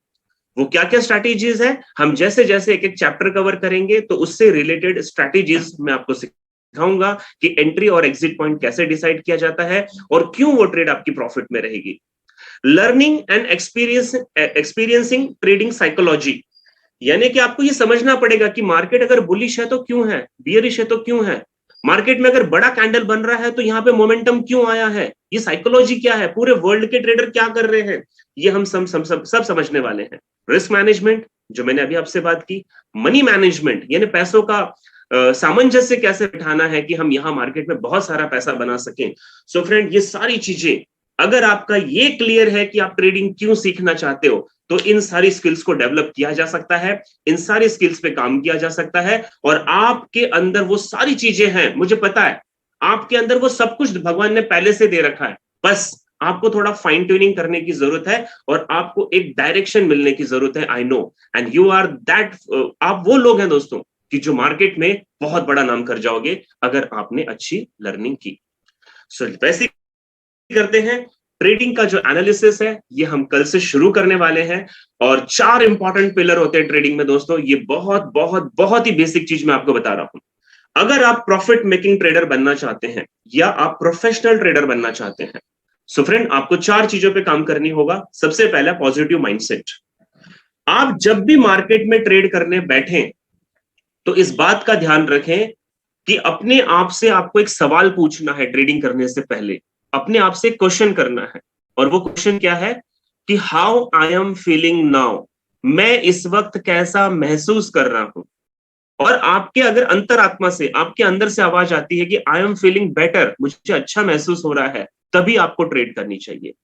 [SPEAKER 1] वो क्या क्या स्ट्रैटेजीज है, हम जैसे जैसे एक एक चैप्टर कवर करेंगे, तो उससे रिलेटेड स्ट्रैटेजीज मैं आपको सिखाऊंगा कि एंट्री और एग्जिट पॉइंट कैसे डिसाइड किया जाता है, और क्यों वो ट्रेड आपकी प्रॉफिट में रहेगी। Learning and experiencing trading psychology, यानी कि आपको ये समझना पड़ेगा कि मार्केट अगर बुलिश है तो क्यों है, बियरिश है तो क्यों है, मार्केट में अगर बड़ा कैंडल बन रहा है तो यहाँ पे मोमेंटम क्यों आया है, ये साइकोलॉजी क्या है, पूरे वर्ल्ड के ट्रेडर क्या कर रहे हैं, ये हम सब समझने वाले हैं। रिस्क मैनेजमेंट, जो मैंने अभी आपसे बात की। मनी मैनेजमेंट, यानी पैसों का सामंजस्य कैसे बिठाना है कि हम यहाँ मार्केट में बहुत सारा पैसा बना सकें। सो फ्रेंड, ये सारी चीजें अगर आपका ये क्लियर है कि आप ट्रेडिंग क्यों सीखना चाहते हो, तो इन सारी स्किल्स को डेवलप किया जा सकता है, इन सारी स्किल्स पे काम किया जा सकता है, और आपके अंदर वो सारी चीजें हैं, मुझे पता है आपके अंदर वो सब कुछ भगवान ने पहले से दे रखा है, बस आपको थोड़ा फाइन ट्यूनिंग करने की जरूरत है, और आपको एक डायरेक्शन मिलने की जरूरत है। I know, and you are that, आप वो लोग हैं दोस्तों कि जो मार्केट में बहुत बड़ा नाम कर जाओगे अगर आपने अच्छी लर्निंग की। सो वैसे करते हैं, ट्रेडिंग का जो एनालिसिस है ये हम कल से शुरू करने वाले हैं। और 4 इंपॉर्टेंट पिलर होते हैं ट्रेडिंग में दोस्तों, ये बहुत बहुत बहुत ही बेसिक चीज मैं आपको बता रहा हूं। अगर आप प्रॉफिट मेकिंग ट्रेडर बनना चाहते हैं या आप प्रोफेशनल ट्रेडर बनना चाहते हैं, सो फ्रेंड आपको 4 चीजों पे काम करनी होगा। सबसे पहला पॉजिटिव माइंडसेट। आप जब भी मार्केट में ट्रेड करने बैठे तो इस बात का ध्यान रखें कि अपने आप से आपको एक सवाल पूछना है ट्रेडिंग करने से पहले। अपने आप से क्वेश्चन करना है, और वो क्वेश्चन क्या है कि how I am feeling now, मैं इस वक्त कैसा महसूस कर रहा हूं। और आपके अगर अंतरात्मा से, आपके अंदर से आवाज आती है कि आई एम फीलिंग बेटर, मुझे अच्छा महसूस हो रहा है, तभी आपको ट्रेड करनी चाहिए।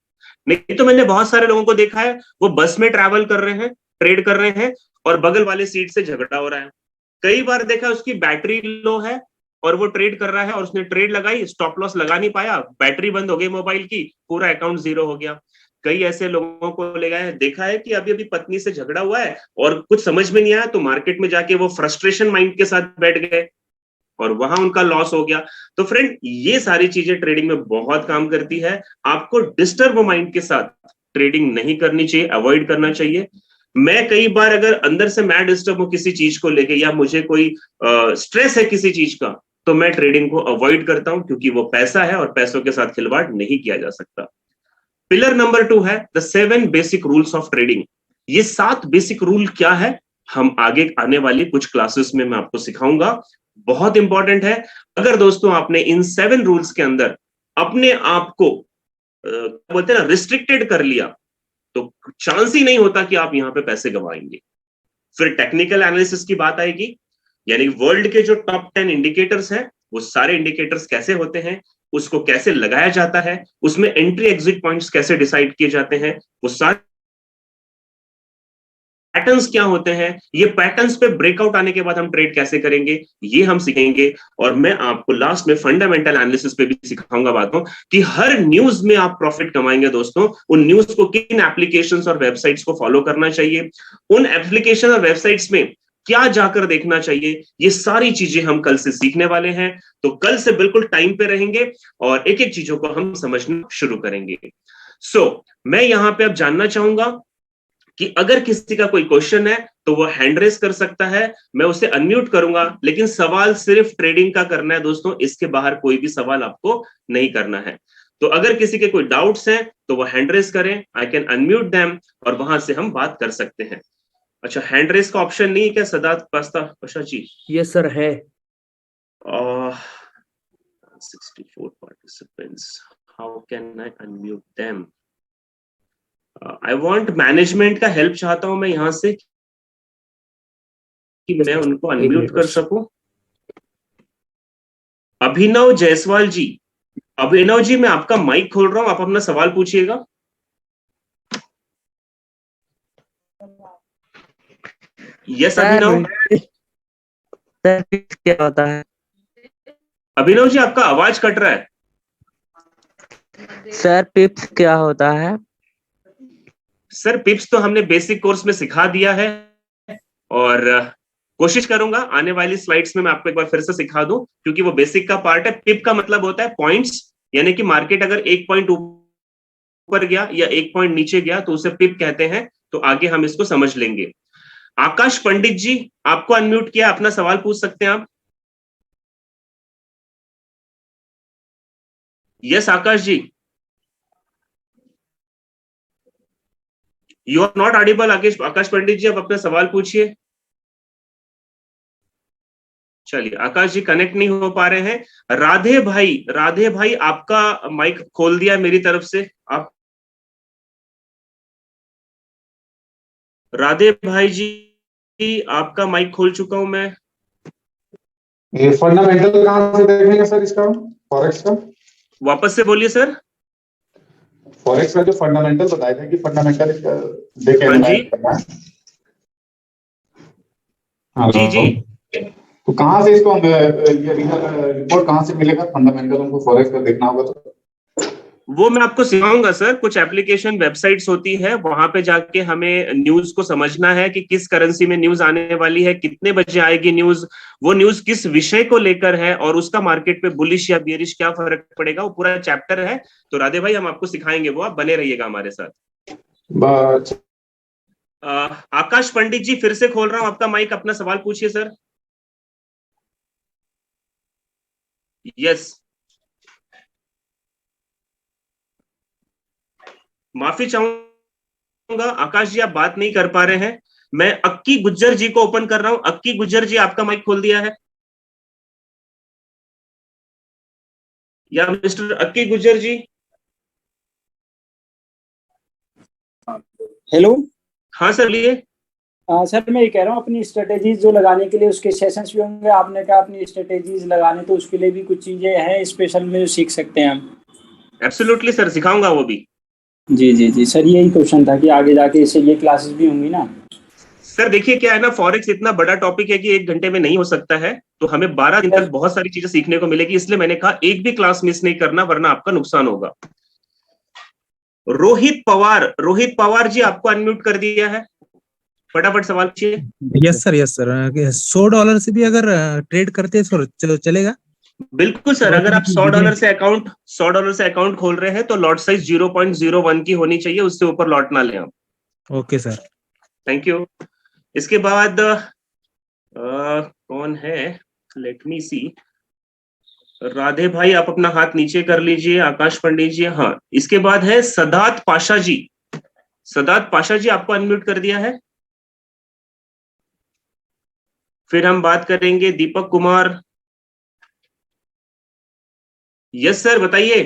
[SPEAKER 1] नहीं तो मैंने बहुत सारे लोगों को देखा है, वो बस में ट्रैवल कर रहे हैं, ट्रेड कर रहे हैं, और बगल वाले सीट से झगड़ा हो रहा है। कई बार देखा उसकी बैटरी लो है और वो ट्रेड कर रहा है, और उसने ट्रेड लगाई, स्टॉप लॉस लगा नहीं पाया, बैटरी बंद हो गई मोबाइल की, पूरा अकाउंट जीरो हो गया। कई ऐसे लोगों को ले गए, देखा है कि अभी अभी पत्नी से झगड़ा हुआ है और कुछ समझ में नहीं आया, तो मार्केट में जाके वो फ्रस्ट्रेशन माइंड के साथ बैठ गए और वहां उनका लॉस हो गया। तो फ्रेंड ये सारी चीजें ट्रेडिंग में बहुत काम करती है। आपको डिस्टर्ब माइंड के साथ ट्रेडिंग नहीं करनी चाहिए, अवॉइड करना चाहिए। मैं कई बार अगर अंदर से मैं डिस्टर्ब हूं किसी चीज को लेके, या मुझे कोई स्ट्रेस है किसी चीज का, तो मैं ट्रेडिंग को अवॉइड करता हूं, क्योंकि वो पैसा है और पैसों के साथ खिलवाड़ नहीं किया जा सकता। पिलर नंबर 2 है the 7 basic rules of trading. ये 7 बेसिक रूल क्या है, हम आगे आने वाली कुछ क्लासेस में मैं आपको सिखाऊंगा, बहुत इंपॉर्टेंट है। अगर दोस्तों आपने इन 7 रूल्स के अंदर अपने आप को बोलते हैं ना रिस्ट्रिक्टेड कर लिया, तो चांस ही नहीं होता कि आप यहां पे पैसे गवाएंगे। फिर टेक्निकल एनालिसिस की बात आएगी, यानी वर्ल्ड के जो टॉप 10 इंडिकेटर्स हैं, वो सारे इंडिकेटर्स कैसे होते हैं, उसको कैसे लगाया जाता है, उसमें एंट्री एग्जिट पॉइंट्स कैसे डिसाइड किए जाते हैं, वो सारे पैटर्न्स क्या होते हैं, ये पैटर्न्स पे ब्रेकआउट आने के बाद हम ट्रेड कैसे करेंगे, ये हम सीखेंगे। और मैं आपको लास्ट में फंडामेंटल एनालिसिस पे भी सिखाऊंगा बातों कि हर न्यूज में आप प्रॉफिट कमाएंगे दोस्तों, उन न्यूज को किन एप्लीकेशंस और वेबसाइट्स को फॉलो करना चाहिए, उन एप्लीकेशन और वेबसाइट्स में क्या जाकर देखना चाहिए, ये सारी चीजें हम कल से सीखने वाले हैं। तो कल से बिल्कुल टाइम पे रहेंगे और एक एक चीजों को हम समझना शुरू करेंगे। मैं यहां पे अब जानना चाहूंगा कि अगर किसी का कोई क्वेश्चन है तो वो हैंड रेस कर सकता है, मैं उसे अनम्यूट करूंगा, लेकिन सवाल सिर्फ ट्रेडिंग का करना है दोस्तों, इसके बाहर कोई भी सवाल आपको नहीं करना है। तो अगर किसी के कोई डाउट्स हैं तो वो हैंड रेस करें, आई कैन अनम्यूट देम, और वहां से हम बात कर सकते हैं। अच्छा, हैंड रेस का ऑप्शन नहीं है क्या सदात पास्ता पाशा जी?
[SPEAKER 2] यस सर है।
[SPEAKER 1] 64 participants, how can I unmute them? I want management का हेल्प चाहता हूं मैं यहां से कि मैं उनको अनम्यूट कर सकूं। अभिनव जायसवाल जी, अभिनव जी मैं आपका माइक खोल रहा हूं, आप अपना सवाल पूछिएगा। यस अभिनव।
[SPEAKER 2] सर क्या होता है?
[SPEAKER 1] अभिनव जी आपका आवाज कट रहा है।
[SPEAKER 2] सर पिप्स क्या होता है?
[SPEAKER 1] सर पिप्स तो हमने बेसिक कोर्स में सिखा दिया है, और कोशिश करूंगा आने वाली स्लाइड्स में मैं आपको एक बार फिर से सिखा दूं, क्योंकि वो बेसिक का पार्ट है। पिप का मतलब होता है पॉइंट्स, यानी कि मार्केट अगर 1 पॉइंट ऊपर गया या 1 पॉइंट नीचे गया तो उसे पिप कहते हैं। तो आगे हम इसको समझ लेंगे। आकाश पंडित जी, आपको अनम्यूट किया, अपना सवाल पूछ सकते हैं आप। Yes Akash ji, you are not audible. Akash Pandit ji, आप अपना सवाल पूछिए। चलिए, आकाश जी कनेक्ट नहीं हो पा रहे हैं। राधे भाई आपका माइक खोल दिया मेरी तरफ से। आप राधे भाई जी, आपका माइक खोल चुका हूं मैं।
[SPEAKER 3] ये फंडामेंटल कहां से देखेंगे सर इसका, फॉरेक्स का?
[SPEAKER 1] वापस से बोलिए सर।
[SPEAKER 3] फॉरेक्स का जो फंडामेंटल बताया था कि फंडामेंटल देख
[SPEAKER 1] हाँ जी,
[SPEAKER 3] एनालाइज करना है।
[SPEAKER 1] जी जी।
[SPEAKER 3] तो कहां से इसको ये रिपोर्ट कहां से मिलेगा फंडामेंटल, उनको फॉरेक्स का देखना होगा तो?
[SPEAKER 1] वो मैं आपको सिखाऊंगा सर। कुछ एप्लीकेशन वेबसाइट्स होती है, वहां पे जाके हमें न्यूज को समझना है कि किस करेंसी में न्यूज आने वाली है, कितने बजे आएगी न्यूज, वो न्यूज किस विषय को लेकर है और उसका मार्केट पे बुलिश या बियरिश क्या फर्क पड़ेगा, वो पूरा चैप्टर है। तो राधे भाई हम आपको सिखाएंगे, वो आप बने रहिएगा हमारे साथ।
[SPEAKER 3] बस
[SPEAKER 1] आकाश पंडित जी फिर से खोल रहा हूं आपका माइक, अपना सवाल पूछिए सर। यस, माफी चाहूंगा आकाश जी, आप बात नहीं कर पा रहे हैं। मैं अक्की गुज्जर जी को ओपन कर रहा हूं। अक्की गुज्जर जी आपका माइक खोल दिया है, या मिस्टर अक्की गुज्जर जी?
[SPEAKER 4] हेलो।
[SPEAKER 1] हाँ सर, लिए।
[SPEAKER 4] सर मैं ये कह रहा हूँ अपनी स्ट्रेटेजीज जो लगाने के लिए उसके सेशंस भी होंगे, आपने कहा अपनी स्ट्रेटेजीज लगाने, तो उसके लिए भी कुछ चीजें हैं स्पेशल में जो सीख सकते हैं हम?
[SPEAKER 1] एब्सोल्युटली सर, सिखाऊंगा वो भी।
[SPEAKER 4] जी जी जी सर, यही क्वेश्चन था कि आगे जाके इससे ये क्लासेस भी होंगी ना।
[SPEAKER 1] सर देखिए क्या है ना, फॉरेक्स इतना बड़ा टॉपिक है कि 1 घंटे में नहीं हो सकता है, तो हमें 12 दिन तक बहुत सारी चीजें सीखने को मिलेगी, इसलिए मैंने कहा एक भी क्लास मिस नहीं करना, वरना आपका नुकसान होगा। रोहित पवार जी आपको अनम्यूट कर दिया है, फटाफट सवाल पूछिए।
[SPEAKER 5] Yes sir, yes sir. $100 से भी अगर ट्रेड करते हैं सर चलेगा?
[SPEAKER 1] बिल्कुल सर, अगर आप $100 से अकाउंट खोल रहे हैं तो लॉट साइज 0.01 की होनी चाहिए, उससे ऊपर लॉट ना लें आप।
[SPEAKER 5] Okay sir,
[SPEAKER 1] thank you. इसके बाद कौन है, लेट मी सी। राधे भाई आप अपना हाथ नीचे कर लीजिए। आकाश पंडित जी, हाँ। इसके बाद है सदात पाशा जी। सदात पाशा जी आपको अनम्यूट कर दिया है। फिर हम बात करेंगे दीपक कुमार। यस सर, बताइए।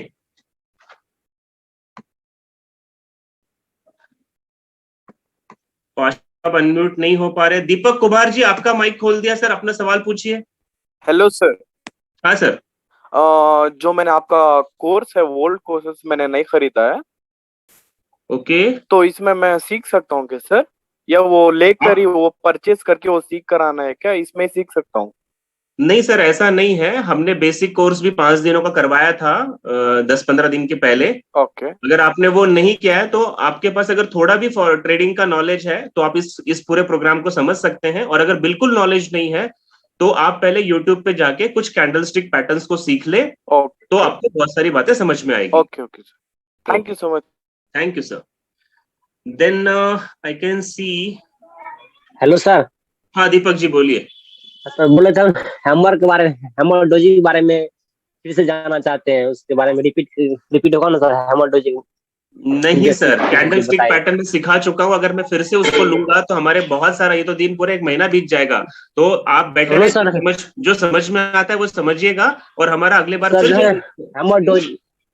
[SPEAKER 1] पाशा आप अनम्यूट नहीं हो पा रहे। दीपक कुमार जी आपका माइक खोल दिया सर, अपना सवाल पूछिए।
[SPEAKER 6] Hello sir.
[SPEAKER 1] हाँ सर।
[SPEAKER 6] जो मैंने आपका कोर्स है वोल्ड कोर्सेस मैंने नहीं खरीदा है,
[SPEAKER 1] ओके।
[SPEAKER 6] तो इसमें मैं सीख सकता हूँ क्या सर, या वो लेकर ही वो परचेस करके वो सीख कर आना है क्या, इसमें ही सीख सकता हूँ?
[SPEAKER 1] नहीं सर, ऐसा नहीं है। हमने बेसिक कोर्स भी 5 दिनों का करवाया था 10-15 दिन के पहले।
[SPEAKER 6] ओके।
[SPEAKER 1] अगर आपने वो नहीं किया है तो आपके पास अगर थोड़ा भी ट्रेडिंग का नॉलेज है तो आप इस पूरे प्रोग्राम को समझ सकते हैं, और अगर बिल्कुल नॉलेज नहीं है तो आप पहले यूट्यूब पे जाके कुछ कैंडलस्टिक पैटर्न्स को सीख ले, तो आपको बहुत सारी बातें समझ में आएगी।
[SPEAKER 6] Okay okay sir, thank you so much.
[SPEAKER 1] Thank you sir. Then I can see.
[SPEAKER 2] Hello sir.
[SPEAKER 1] हाँ दीपक जी बोलिए।
[SPEAKER 2] सर बोले सर, हैमर के बारे में, हैमर डोजी के बारे में फिर से जानना चाहते हैं, उसके बारे में रिपीट होगा ना सर, हैमर डोजी?
[SPEAKER 1] नहीं सर, कैंडलस्टिक
[SPEAKER 2] बताइए।
[SPEAKER 1] पैटर्न में सिखा चुका हूं, अगर मैं फिर से उसको लूंगा तो हमारे बहुत सारा, ये तो दिन पूरे 1 महीना बीत जाएगा। तो आप बेटर है
[SPEAKER 2] सर,
[SPEAKER 1] जो समझ में आता है वो समझिएगा, और हमारा अगले बार
[SPEAKER 2] सर
[SPEAKER 1] फिर
[SPEAKER 2] जो है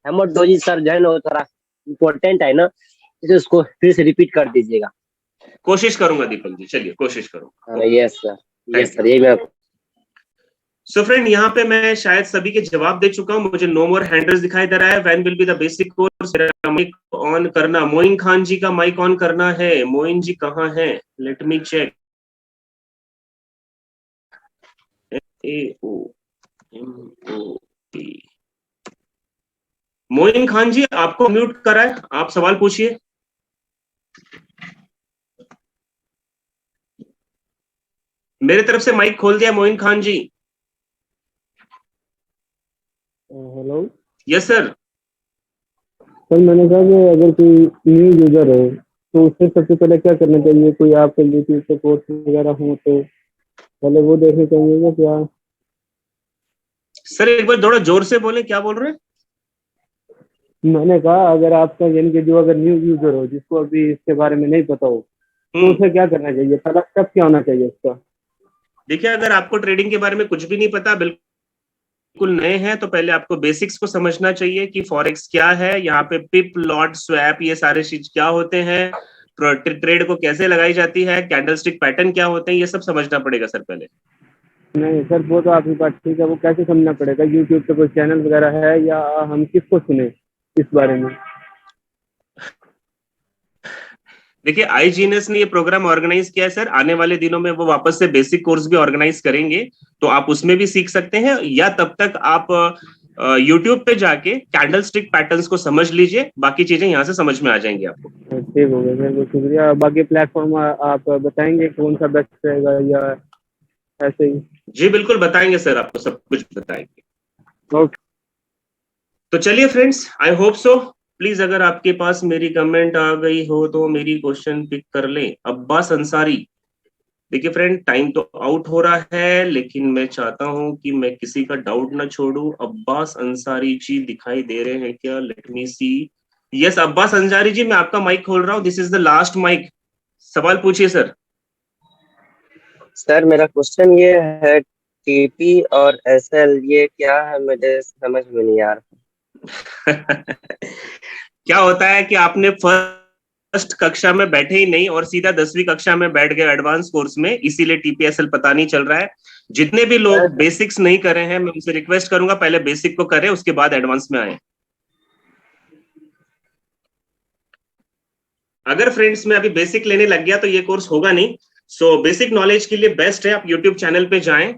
[SPEAKER 2] हैमर डोजी सर जो है ना, वो थोड़ा इम्पोर्टेंट है ना, इसे उसको फिर से रिपीट कर दीजिएगा।
[SPEAKER 1] कोशिश करूंगा दीपक जी, चलिए कोशिश करूंगा।
[SPEAKER 2] यस सर, यस सर, यही मैं।
[SPEAKER 1] सो फ्रेंड, यहाँ पे मैं शायद सभी के जवाब दे चुका हूँ। मुझे नो मोर हैंडल्स दिखाई दे रहा है। When will be the basic course? मेरा माइक ऑन करना, मोइन खान जी का माइक ऑन करना है। मोइन जी कहाँ है? Let me check. AOMOP। Moin Khan ji आपको म्यूट करा है, आप सवाल पूछिए। मेरे तरफ से माइक खोल दिया Moin Khan ji.
[SPEAKER 7] Hello
[SPEAKER 1] yes sir.
[SPEAKER 7] Sir, मैंने कहा कि अगर कोई न्यू यूजर हो तो उससे सबसे पहले क्या करना चाहिए? कोई आपके यूट्यूब पे कोर्स वगैरह हो तो पहले वो देखना चाहिए क्या?
[SPEAKER 1] सर एक बार थोड़ा जोर से बोले, क्या बोल रहे हैं?
[SPEAKER 7] मैंने कहा अगर आपका यानी कि जो अगर न्यू यूजर हो जिसको अभी इसके बारे में नहीं पता हो तो उसे क्या करना चाहिए? पहला स्टेप क्या होना चाहिए उसका?
[SPEAKER 1] देखिए, अगर आपको ट्रेडिंग के बारे में कुछ भी नहीं पता, बिल्कुल नए हैं, तो पहले आपको बेसिक्स को समझना चाहिए कि फॉरेक्स क्या है, यहाँ पे पिप, लॉट, स्वैप, ये सारे चीज क्या होते हैं, ट्रेड को कैसे लगाई जाती है, कैंडलस्टिक पैटर्न क्या होते हैं, ये सब समझना पड़ेगा सर पहले।
[SPEAKER 7] नहीं सर, वो तो आपकी बात ठीक है, वो कैसे समझना पड़ेगा? यूट्यूब पे कोई चैनल वगैरह है या हम किसको सुने इस बारे में?
[SPEAKER 1] देखिए, आईजीएनएस ने ये प्रोग्राम ऑर्गेनाइज किया है सर। आने वाले दिनों में वो वापस से बेसिक कोर्स भी ऑर्गेनाइज करेंगे, तो आप उसमें भी सीख सकते हैं, या तब तक आप यूट्यूब पे जाके कैंडल स्टिक पैटर्न्स को समझ लीजिए, बाकी चीजें यहाँ से समझ में आ जाएंगी आपको।
[SPEAKER 7] ठीक हो गया सर, बहुत शुक्रिया। बाकी प्लेटफॉर्म आप बताएंगे कौन सा बेस्ट रहेगा या ऐसे ही?
[SPEAKER 1] जी बिल्कुल बताएंगे सर, आपको सब कुछ बताएंगे।
[SPEAKER 7] ओके।
[SPEAKER 1] तो चलिए friends, I hope so. Please अगर आपके पास मेरी कमेंट आ गई हो तो मेरी क्वेश्चन पिक कर लें। अब्बास अंसारी, देखिए फ्रेंड टाइम तो आउट हो रहा है, लेकिन मैं चाहता हूं कि मैं किसी का डाउट ना छोड़ूं। अब्बास अंसारी जी दिखाई दे रहे हैं क्या? Let me see. Yes Abbas Ansari ji, मैं आपका माइक खोल रहा हूं। This is the last mic. सवाल पूछिए सर।
[SPEAKER 2] सर मेरा क्वेश्चन ये है, टीपी और एसएल ये क्या है, मुझे समझ में नहीं आ रहा।
[SPEAKER 1] क्या होता है कि आपने फर्स्ट कक्षा में बैठे ही नहीं और सीधा 10वीं कक्षा में बैठ गए एडवांस कोर्स में, इसीलिए टीपीएसएल पता नहीं चल रहा है। जितने भी लोग बेसिक्स नहीं करे हैं, मैं उनसे रिक्वेस्ट करूंगा पहले बेसिक को करें, उसके बाद एडवांस में आए। अगर फ्रेंड्स मैं अभी बेसिक लेने लग गया तो ये कोर्स होगा नहीं। सो बेसिक नॉलेज के लिए बेस्ट है आप यूट्यूब चैनल पे जाएं,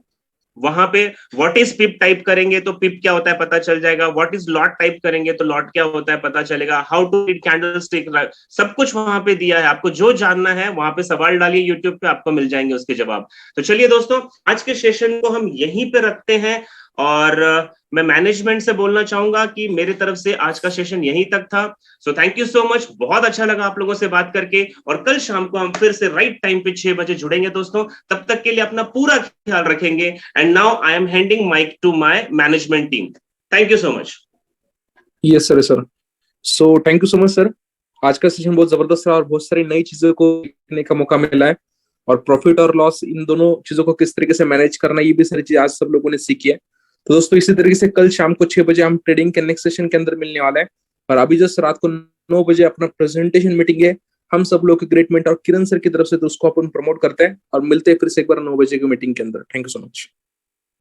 [SPEAKER 1] वहां पे व्हाट इज पिप टाइप करेंगे तो पिप क्या होता है पता चल जाएगा। व्हाट इज लॉट टाइप करेंगे तो लॉट क्या होता है पता चलेगा। How to read candlestick, सब कुछ वहां पे दिया है। आपको जो जानना है वहां पे सवाल डालिए यूट्यूब पे, आपको मिल जाएंगे उसके जवाब। तो चलिए दोस्तों, आज के सेशन को हम यहीं पे रखते हैं और मैं मैनेजमेंट से बोलना चाहूंगा कि मेरी तरफ से आज का सेशन यहीं तक था। सो थैंक यू सो मच, बहुत अच्छा लगा आप लोगों से बात करके, और कल शाम को हम फिर से राइट टाइम पे 6 बजे जुड़ेंगे दोस्तों। तब तक के लिए अपना पूरा ख्याल रखेंगे। And now I am handing mic to my management team. Thank you so much.
[SPEAKER 8] Yes sir, so thank you so much sir. आज का सेशन बहुत जबरदस्त रहा और बहुत सारी नई चीजों को सीखने का मौका मिला है, और प्रॉफिट और लॉस इन दोनों चीजों को किस तरीके से मैनेज करना, ये भी सारी चीज आज सब लोगों ने सीखी है। तो दोस्तों इसी तरीके से कल शाम को 6 बजे हम ट्रेडिंग के नेक्स्ट सेशन के अंदर मिलने वाला है, और अभी जस्ट रात को 9 बजे अपना प्रेजेंटेशन मीटिंग है हम सब लोग की ग्रेट मेंटर और किरण सर की तरफ से, तो उसको अपन प्रमोट करते हैं और मिलते हैं फिर से एक बार 9 बजे की मीटिंग के अंदर। Thank you so much.